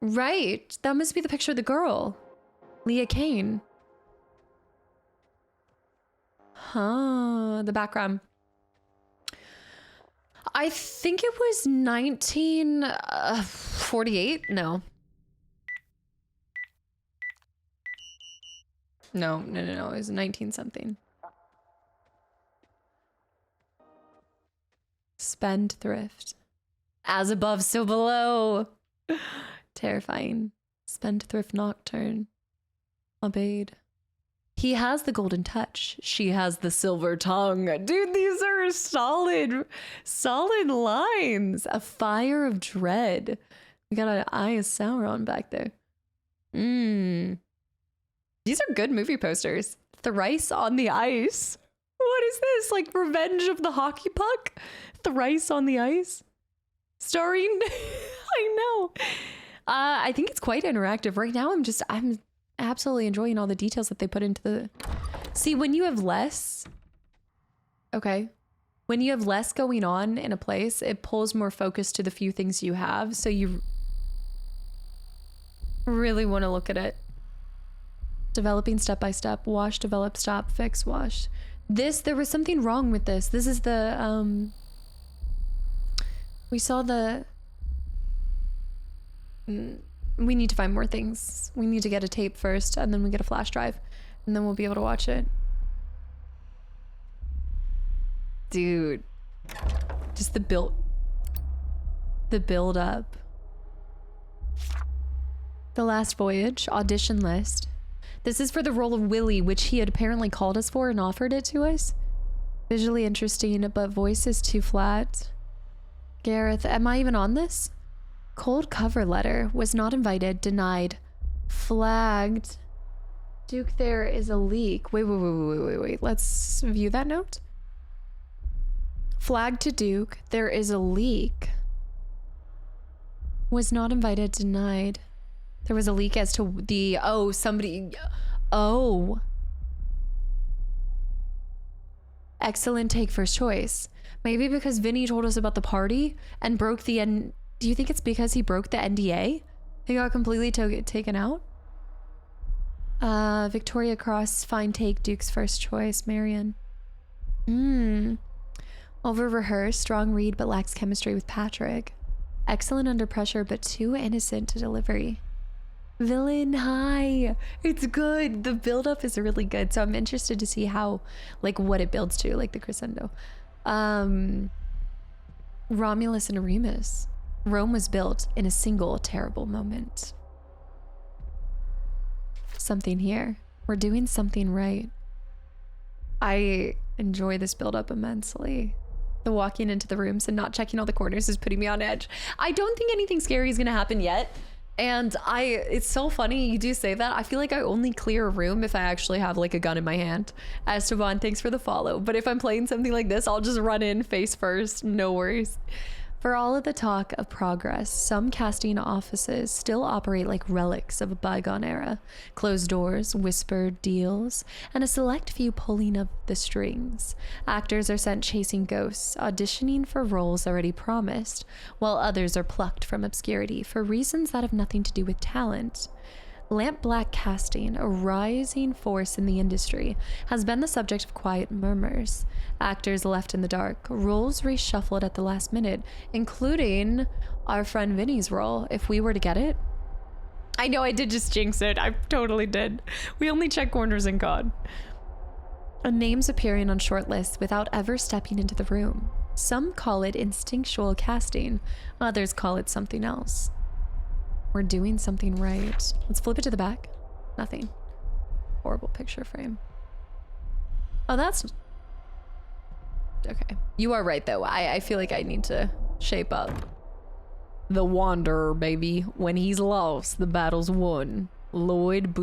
Right. That must be the picture of the girl. Leah Kane. Huh. The background. I think it was 1948. No. No. It was 19 something. Spendthrift. As above, so below. Terrifying. Spendthrift nocturne. Obeyed. He has the golden touch. She has the silver tongue. Dude, these are solid lines. A fire of dread. We got an eye of Sauron back there. These are good movie posters. Thrice on the ice. What is this? Like Revenge of the Hockey Puck? Thrice on the ice? Starring... I know. I think it's quite interactive. Right now, I'm absolutely enjoying all the details that they put into See, when you have less, okay, when you have less going on in a place, it pulls more focus to the few things you have. So you really want to look at it. Developing step by step. Wash, develop, stop, fix, wash. There was something wrong with this. This is the, we saw the, we need to find more things. We need to get a tape first, and then we get a flash drive, and then we'll be able to watch it. Dude, just the build up. The Last Voyage audition list. This is for the role of Willie, which he had apparently called us for and offered it to us. Visually interesting, but voice is too flat. Gareth, am I even on this? Cold cover letter. Was not invited. Denied. Flagged. Duke, there is a leak. Wait. Let's view that note. Flagged to Duke. There is a leak. Was not invited. Denied. There was a leak as to the... Oh, somebody... Oh. Excellent take, first choice. Maybe because Vinny told us about the party and broke the... Do you think it's because he broke the NDA? He got completely taken out? Victoria Cross, fine take, Duke's first choice, Marion. Over-rehearsed, strong read but lacks chemistry with Patrick. Excellent under pressure but too innocent to delivery. Villain, hi. It's good. The build-up is really good, so I'm interested to see how, like, what it builds to, like the crescendo. Romulus and Remus. Rome was built in a single terrible moment. Something here. We're doing something right. I enjoy this build-up immensely. The walking into the rooms and not checking all the corners is putting me on edge. I don't think anything scary is gonna happen yet. And it's so funny you do say that. I feel like I only clear a room if I actually have like a gun in my hand. Esteban, thanks for the follow. But if I'm playing something like this, I'll just run in face first. No worries. For all of the talk of progress, some casting offices still operate like relics of a bygone era. Closed doors, whispered deals, and a select few pulling of the strings. Actors are sent chasing ghosts, auditioning for roles already promised, while others are plucked from obscurity for reasons that have nothing to do with talent. Lampblack casting, a rising force in the industry, has been the subject of quiet murmurs. Actors left in the dark, roles reshuffled at the last minute, including our friend Vinny's role, if we were to get it. I know I did just jinx it. I totally did. We only check corners in COD. Names appearing on short lists without ever stepping into the room. Some call it instinctual casting, others call it something else. We're doing something right. Let's flip it to the back. Nothing. Horrible picture frame. Oh, that's... Okay. You are right, though. I feel like I need to shape up. The Wanderer, baby. When he's lost, the battle's won. Lloyd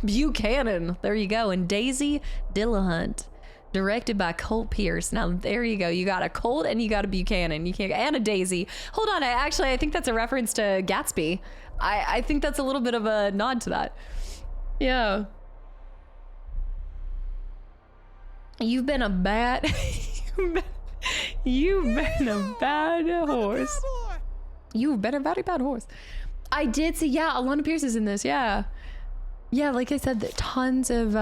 Buchanan. There you go. And Daisy Dillahunt. Directed by Colt Pierce. Now, there you go. You got a Colt and you got a Buchanan. You can't... And a Daisy. Hold on. I think that's a reference to Gatsby. I think that's a little bit of a nod to that. Yeah. You've been a bad... You've been a bad horse. You've been a very bad horse. I did see... Yeah, Alana Pierce is in this. Yeah. Yeah, like I said, tons of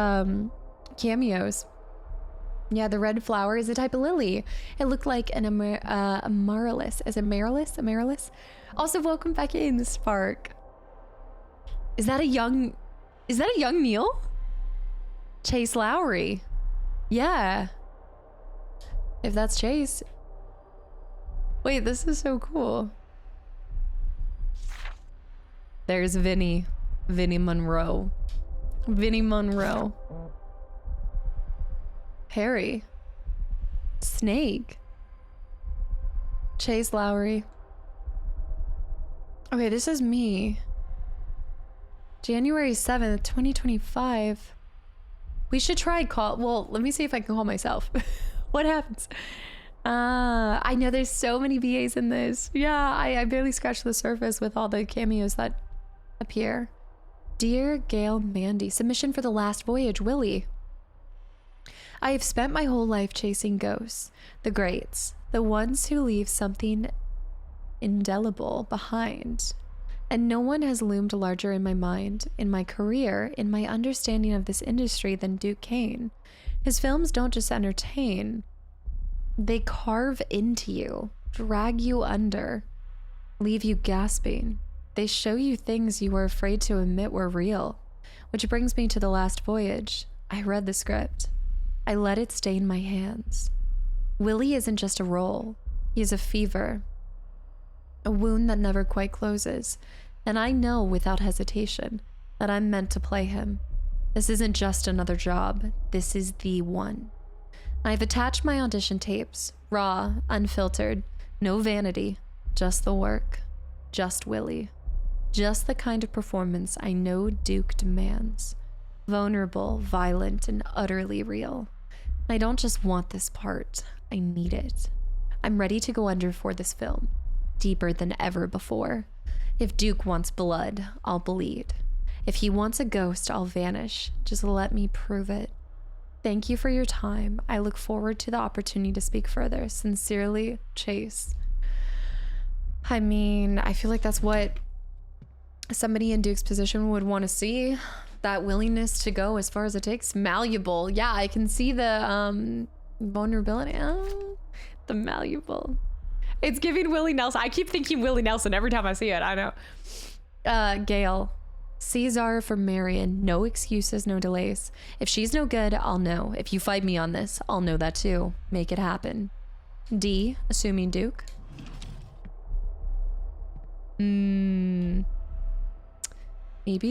cameos. Yeah, the red flower is a type of lily. It looked like an amaryllis. Is it amaryllis? Amaryllis? Also, welcome back in, Spark. Is that a young Neil? Chase Lowry. Yeah. If that's Chase. Wait, this is so cool. There's Vinny. Vinny Monroe. Vinny Monroe. Harry. Snake. Chase Lowry. Okay, this is me. January 7th, 2025. We should try call. Well, let me see if I can call myself. What happens? I know there's so many VAs in this. Yeah, I barely scratched the surface with all the cameos that appear. Dear Gail Mandy, submission for The Last Voyage, Willie. I have spent my whole life chasing ghosts, the greats, the ones who leave something indelible behind. And no one has loomed larger in my mind, in my career, in my understanding of this industry than Duke Kane. His films don't just entertain, they carve into you, drag you under, leave you gasping. They show you things you were afraid to admit were real. Which brings me to The Last Voyage. I read the script. I let it stain my hands. Willie isn't just a role. He is a fever. A wound that never quite closes. And I know without hesitation that I'm meant to play him. This isn't just another job. This is the one. I've attached my audition tapes, raw, unfiltered, no vanity, just the work, just Willie. Just the kind of performance I know Duke demands. Vulnerable, violent, and utterly real. I don't just want this part, I need it. I'm ready to go under for this film, deeper than ever before. If Duke wants blood, I'll bleed. If he wants a ghost, I'll vanish. Just let me prove it. Thank you for your time. I look forward to the opportunity to speak further. Sincerely, Chase. I mean, I feel like that's what somebody in Duke's position would want to see. That willingness to go as far as it takes. Malleable. Yeah, I can see the vulnerability. The malleable. It's giving Willie Nelson. I keep thinking Willie Nelson every time I see it. I know. Gail. Caesar for Marion. No excuses, no delays. If she's no good, I'll know. If you fight me on this, I'll know that too. Make it happen. D. Assuming Duke. Maybe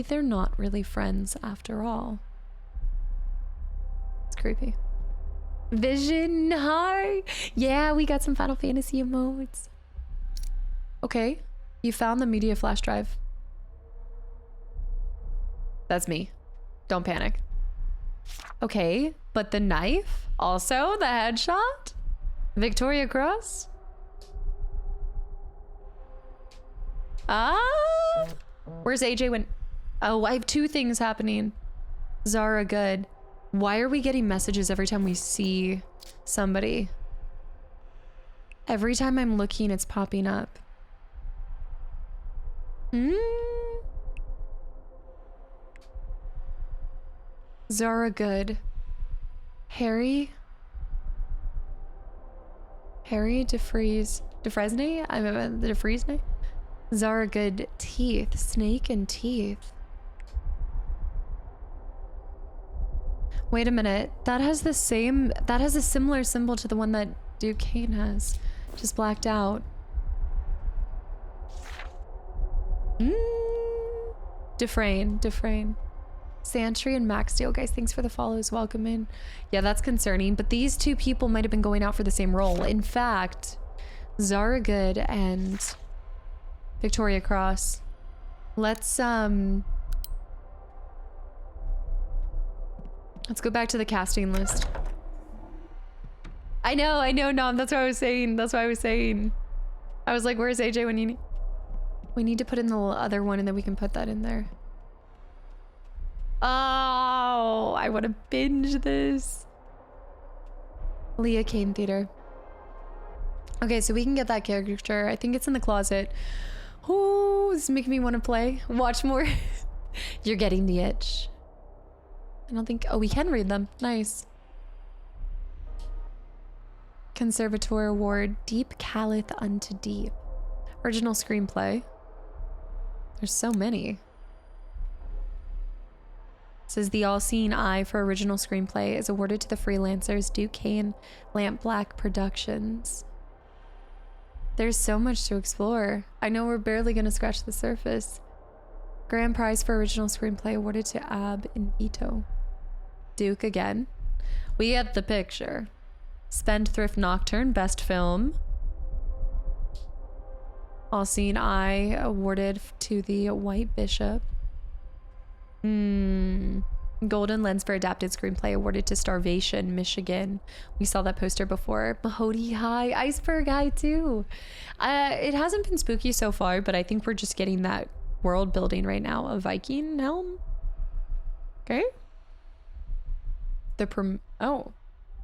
they're not really friends after all. It's creepy. Vision, hi. Yeah, we got some Final Fantasy emotes. Okay, you found the media flash drive. That's me. Don't panic. Okay, but the knife? Also the headshot? Victoria Cross? Where's AJ when... Oh, I have two things happening. Zara, good. Why are we getting messages every time we see somebody? Every time I'm looking, it's popping up. Zara, good. Harry DeFresne? I'm the DeFresne? Zara, good. Teeth. Snake and teeth. Wait a minute. That has a similar symbol to the one that Duke Kane has. Just blacked out. Dufresne. Santry and Max Steel, guys, thanks for the follows. Welcome in. Yeah, that's concerning, but these two people might have been going out for the same role. In fact, Zara Good and Victoria Cross. Let's go back to the casting list. I know, Nom. That's what I was saying. I was like, where's AJ when you need... We need to put in the other one and then we can put that in there. Oh, I want to binge this. Leah Kane Theater. Okay, so we can get that caricature. I think it's in the closet. Oh, this is making me want to play. Watch more. You're getting the itch. I don't think... Oh, we can read them. Nice. Conservator Award. Deep Calleth Unto Deep. Original screenplay. There's so many. It says the all-seeing eye for original screenplay is awarded to the freelancers Duke Kane, Lamp Black Productions. There's so much to explore. I know we're barely gonna scratch the surface. Grand prize for original screenplay awarded to Ab Invito. Duke again. We get the picture. Spendthrift Nocturne, best film. All-seeing eye awarded to the White Bishop. Golden Lens for adapted screenplay awarded to Starvation, Michigan. We saw that poster before. Mahody High, Iceberg High too. It hasn't been spooky so far, but I think we're just getting that world building right now. A Viking helm. Okay. Oh,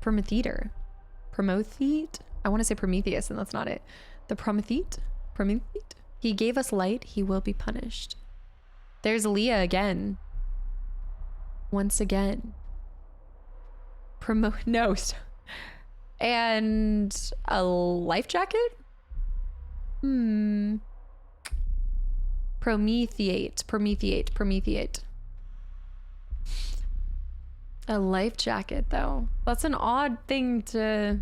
Prometheater. Prometheate? I want to say Prometheus, and that's not it. The Prometheate? Prometheate? He gave us light, he will be punished. There's Leah again. Once again. No. And a life jacket? Prometheate. A life jacket, though. That's an odd thing to...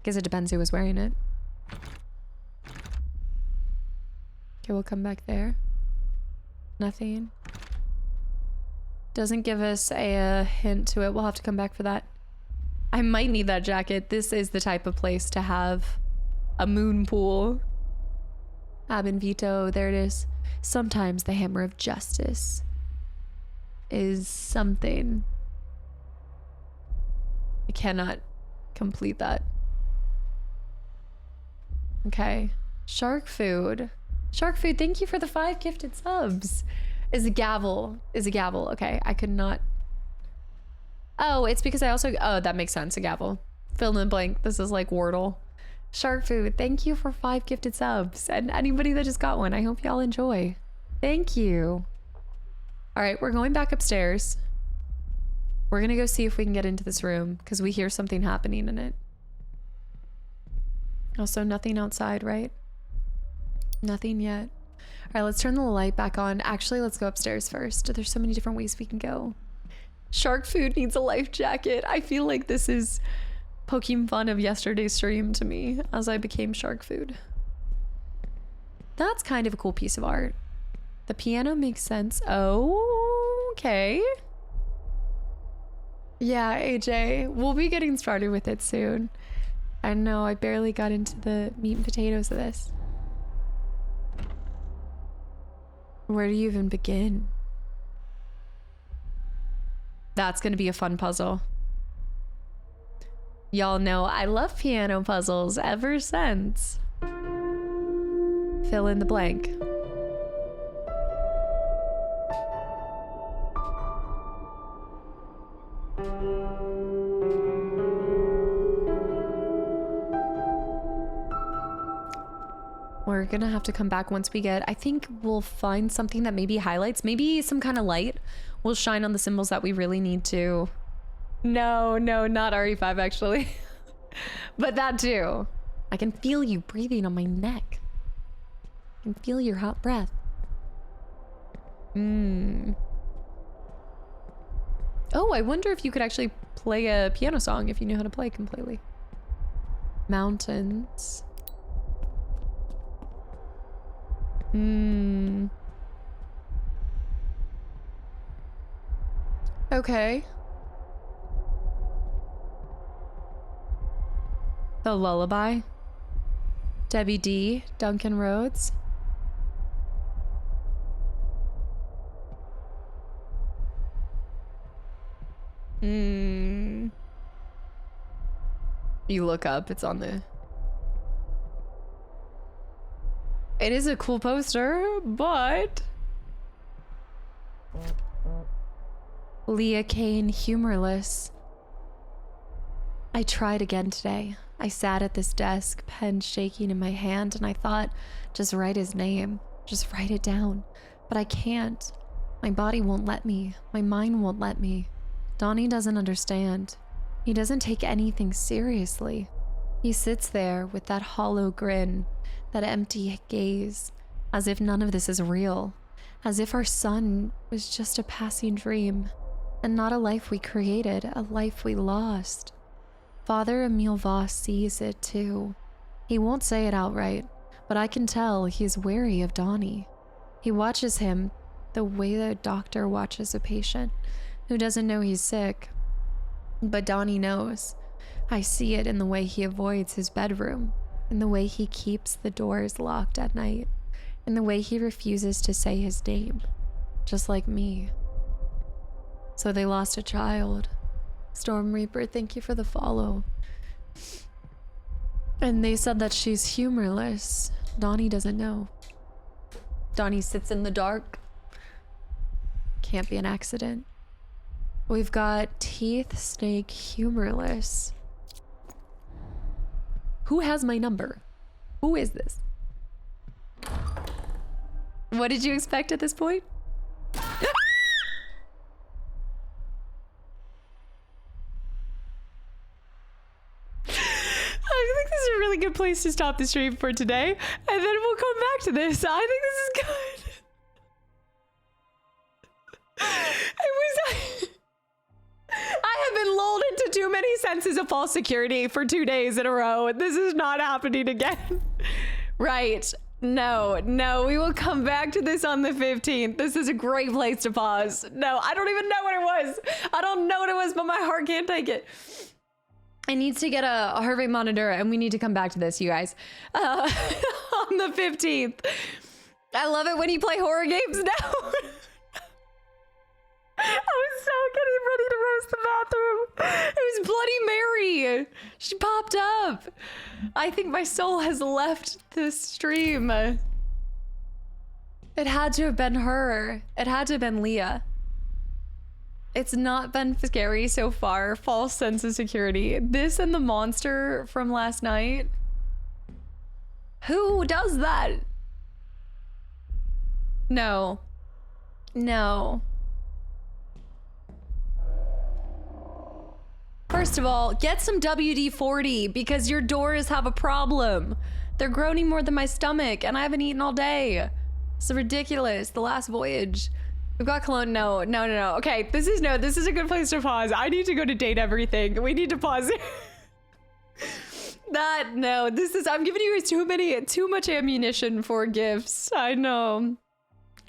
Guess it depends who was wearing it. Okay, we'll come back there. Nothing. Doesn't give us a hint to it. We'll have to come back for that. I might need that jacket. This is the type of place to have a moon pool. Ab Vito, there it is. Sometimes the hammer of justice is something. I cannot complete that. Okay. Shark food. Shark food, thank you for the 5 gifted subs. Is a gavel. Okay, I could not. Oh, it's because I also, oh, that makes sense. A gavel. Fill in the blank. This is like Wordle. Shark food, thank you for 5 gifted subs. And anybody that just got one, I hope y'all enjoy. Thank you. All right, we're going back upstairs. We're gonna go see if we can get into this room because we hear something happening in it. Also, nothing outside, right? Nothing yet. All right, let's turn the light back on. Actually, let's go upstairs first. There's so many different ways we can go. Shark food needs a life jacket. I feel like this is poking fun of yesterday's stream to me as I became shark food. That's kind of a cool piece of art. The piano makes sense. Oh, okay. Yeah, AJ, we'll be getting started with it soon. I know, I barely got into the meat and potatoes of this. Where do you even begin? That's gonna be a fun puzzle. Y'all know I love piano puzzles ever since. Fill in the blank. We're gonna have to come back once we get, I think we'll find something that maybe highlights, maybe some kind of light will shine on the symbols that we really need to. No, not RE5 actually. But that too. I can feel you breathing on my neck. I can feel your hot breath. Oh, I wonder if you could actually play a piano song if you knew how to play completely. Mountains. Okay. The Lullaby. Debbie D. Duncan Rhodes. You look up, it's on the... It is a cool poster, but... Leah Kane, humorless. I tried again today. I sat at this desk, pen shaking in my hand, and I thought, just write his name. Just write it down. But I can't. My body won't let me. My mind won't let me. Donnie doesn't understand. He doesn't take anything seriously. He sits there with that hollow grin, that empty gaze, as if none of this is real, as if our son was just a passing dream, and not a life we created, a life we lost. Father Emile Voss sees it too. He won't say it outright, but I can tell he's wary of Donnie. He watches him the way the doctor watches a patient who doesn't know he's sick. But Donnie knows. I see it in the way he avoids his bedroom, in the way he keeps the doors locked at night, in the way he refuses to say his name, just like me. So they lost a child. Storm Reaper, thank you for the follow. And they said that she's humorless. Donnie doesn't know. Donnie sits in the dark. Can't be an accident. We've got teeth, snake, humorless. Who has my number? Who is this? What did you expect at this point? I think this is a really good place to stop the stream for today, and then we'll come back to this. I think this is good. I have been lulled into too many senses of false security for 2 days in a row. This is not happening again. Right. No, we will come back to this on the 15th. This is a great place to pause. No, I don't even know what it was. I don't know what it was, but my heart can't take it. I need to get a heart rate monitor, and we need to come back to this, you guys. On the 15th. I love it when you play horror games now. I was so getting ready to roast the bathroom. It was Bloody Mary. She popped up. I think my soul has left this stream. It had to have been her. It had to have been Leah. It's not been scary so far. False sense of security. This and the monster from last night. Who does that? No. First of all, get some WD-40 because your doors have a problem. They're groaning more than my stomach and I haven't eaten all day. It's ridiculous. The last voyage. We've got cologne. No. Okay, this is a good place to pause. I need to go to date everything. We need to pause. I'm giving you guys too much ammunition for gifts. I know.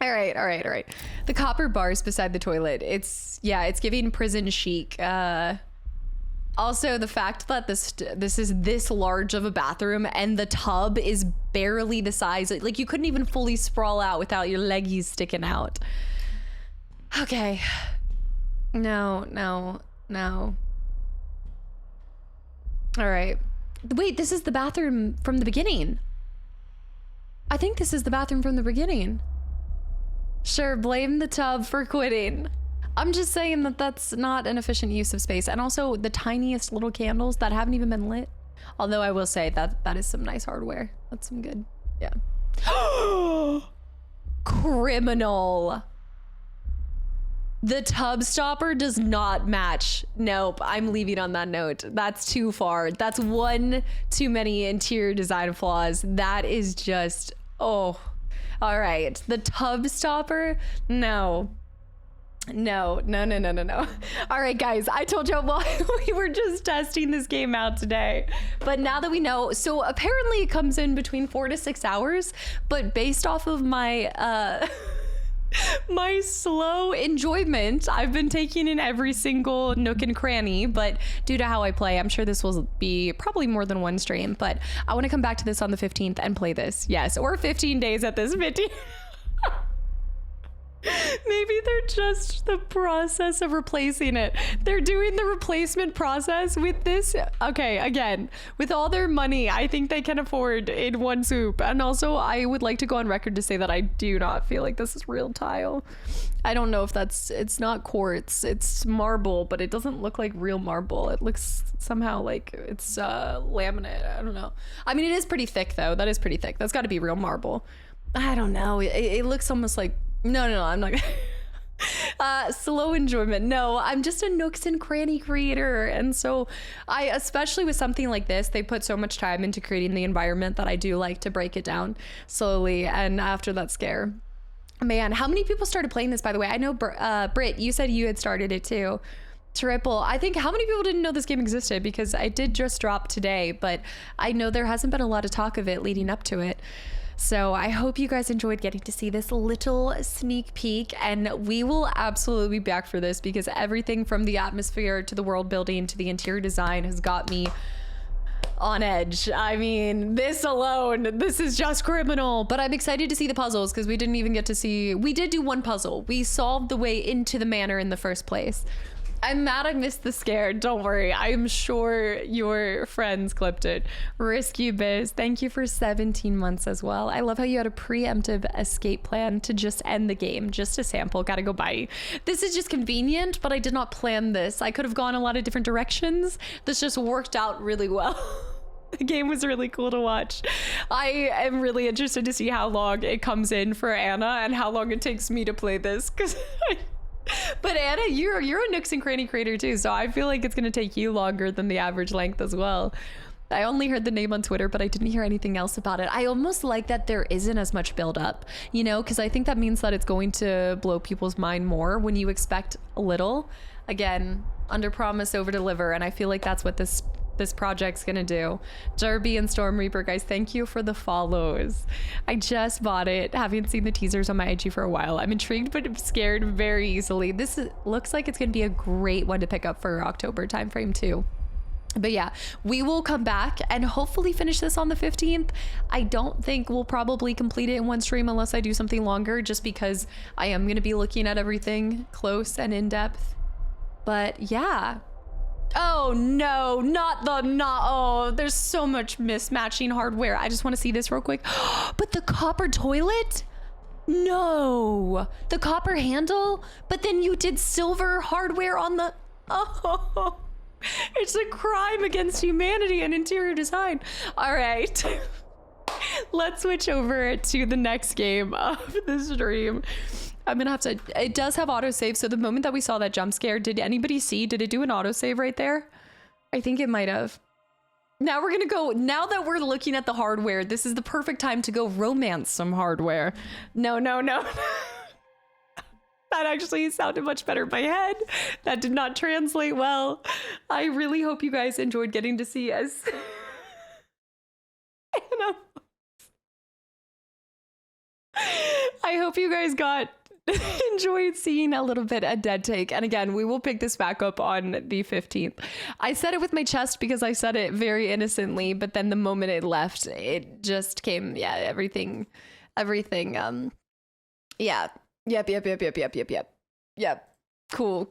All right. The copper bars beside the toilet. It's giving prison chic. Also, the fact that this is this large of a bathroom and the tub is barely the size, like you couldn't even fully sprawl out without your leggies sticking out. Okay. No. All right. Wait, this is the bathroom from the beginning. I think this is the bathroom from the beginning. Sure, blame the tub for quitting. I'm just saying that that's not an efficient use of space. And also the tiniest little candles that haven't even been lit. Although I will say that is some nice hardware. That's some good, yeah. Criminal. The tub stopper does not match. Nope, I'm leaving on that note. That's too far. That's one too many interior design flaws. That is just, oh. All right, the tub stopper, no. No. All right, guys, I told you we were just testing this game out today. But now that we know, so apparently it comes in between 4 to 6 hours, but based off of my my slow enjoyment, I've been taking in every single nook and cranny, but due to how I play, I'm sure this will be probably more than one stream, but I want to come back to this on the 15th and play this. Yes, or 15 days at this 15. Maybe they're just the process of replacing it. They're doing the replacement process with this. Okay, again, with all their money, I think they can afford in one swoop. And also, I would like to go on record to say that I do not feel like this is real tile. I don't know if it's not quartz, it's marble, but it doesn't look like real marble. It looks somehow like it's laminate. I don't know. I mean, it is pretty thick though. That is pretty thick. That's got to be real marble. I don't know. It looks almost like, no, I'm not gonna. Slow enjoyment. No, I'm just a nooks and cranny creator. And so especially with something like this, they put so much time into creating the environment that I do like to break it down slowly. And after that scare, man, how many people started playing this, by the way? I know, Britt, you said you had started it too. Triple. I think how many people didn't know this game existed, because I did just drop today, but I know there hasn't been a lot of talk of it leading up to it. So I hope you guys enjoyed getting to see this little sneak peek, and we will absolutely be back for this, because everything from the atmosphere to the world building to the interior design has got me on edge. I mean, this alone, this is just criminal. But I'm excited to see the puzzles, because we didn't even get to see, we did do one puzzle. We solved the way into the manor in the first place. I'm mad I missed the scare. Don't worry. I'm sure your friends clipped it. Risky Biz, thank you for 17 months as well. I love how you had a preemptive escape plan to just end the game. Just a sample. Gotta go buy. This is just convenient, but I did not plan this. I could have gone a lot of different directions. This just worked out really well. The game was really cool to watch. I am really interested to see how long it comes in for Anna and how long it takes me to play this, because but Anna, you're a Nooks and Cranny creator too, so I feel like it's gonna take you longer than the average length as well. I only heard the name on Twitter, but I didn't hear anything else about it. I almost like that there isn't as much build up, you know, because I think that means that it's going to blow people's mind more when you expect a little. Again, under promise, over deliver, and I feel like that's what this project's gonna do. Derby and Storm Reaper, guys, thank you for the follows. I just bought it. Haven't seen the teasers on my IG for a while. I'm intrigued but scared very easily. Looks like it's gonna be a great one to pick up for October timeframe too. But yeah, we will come back and hopefully finish this on the 15th. I don't think we'll probably complete it in one stream unless I do something longer, just because I am gonna be looking at everything close and in depth. But yeah. Oh no, oh, there's so much mismatching hardware. I just want to see this real quick. But the copper toilet? No, the copper handle, but then you did silver hardware on the, oh, it's a crime against humanity and interior design. All right, let's switch over to the next game of the stream. I'm gonna have to, it does have autosave, so the moment that we saw that jump scare, did anybody see, did it do an autosave right there? I think it might have. Now we're gonna go, now that we're looking at the hardware, this is the perfect time to go romance some hardware. No. That actually sounded much better in my head. That did not translate well. I really hope you guys enjoyed getting to see us. I hope you guys enjoyed seeing a little bit of dead take. And again, we will pick this back up on the 15th. I said it with my chest because I said it very innocently, but then the moment it left, it just came, yeah, everything, yeah. Yep. Cool.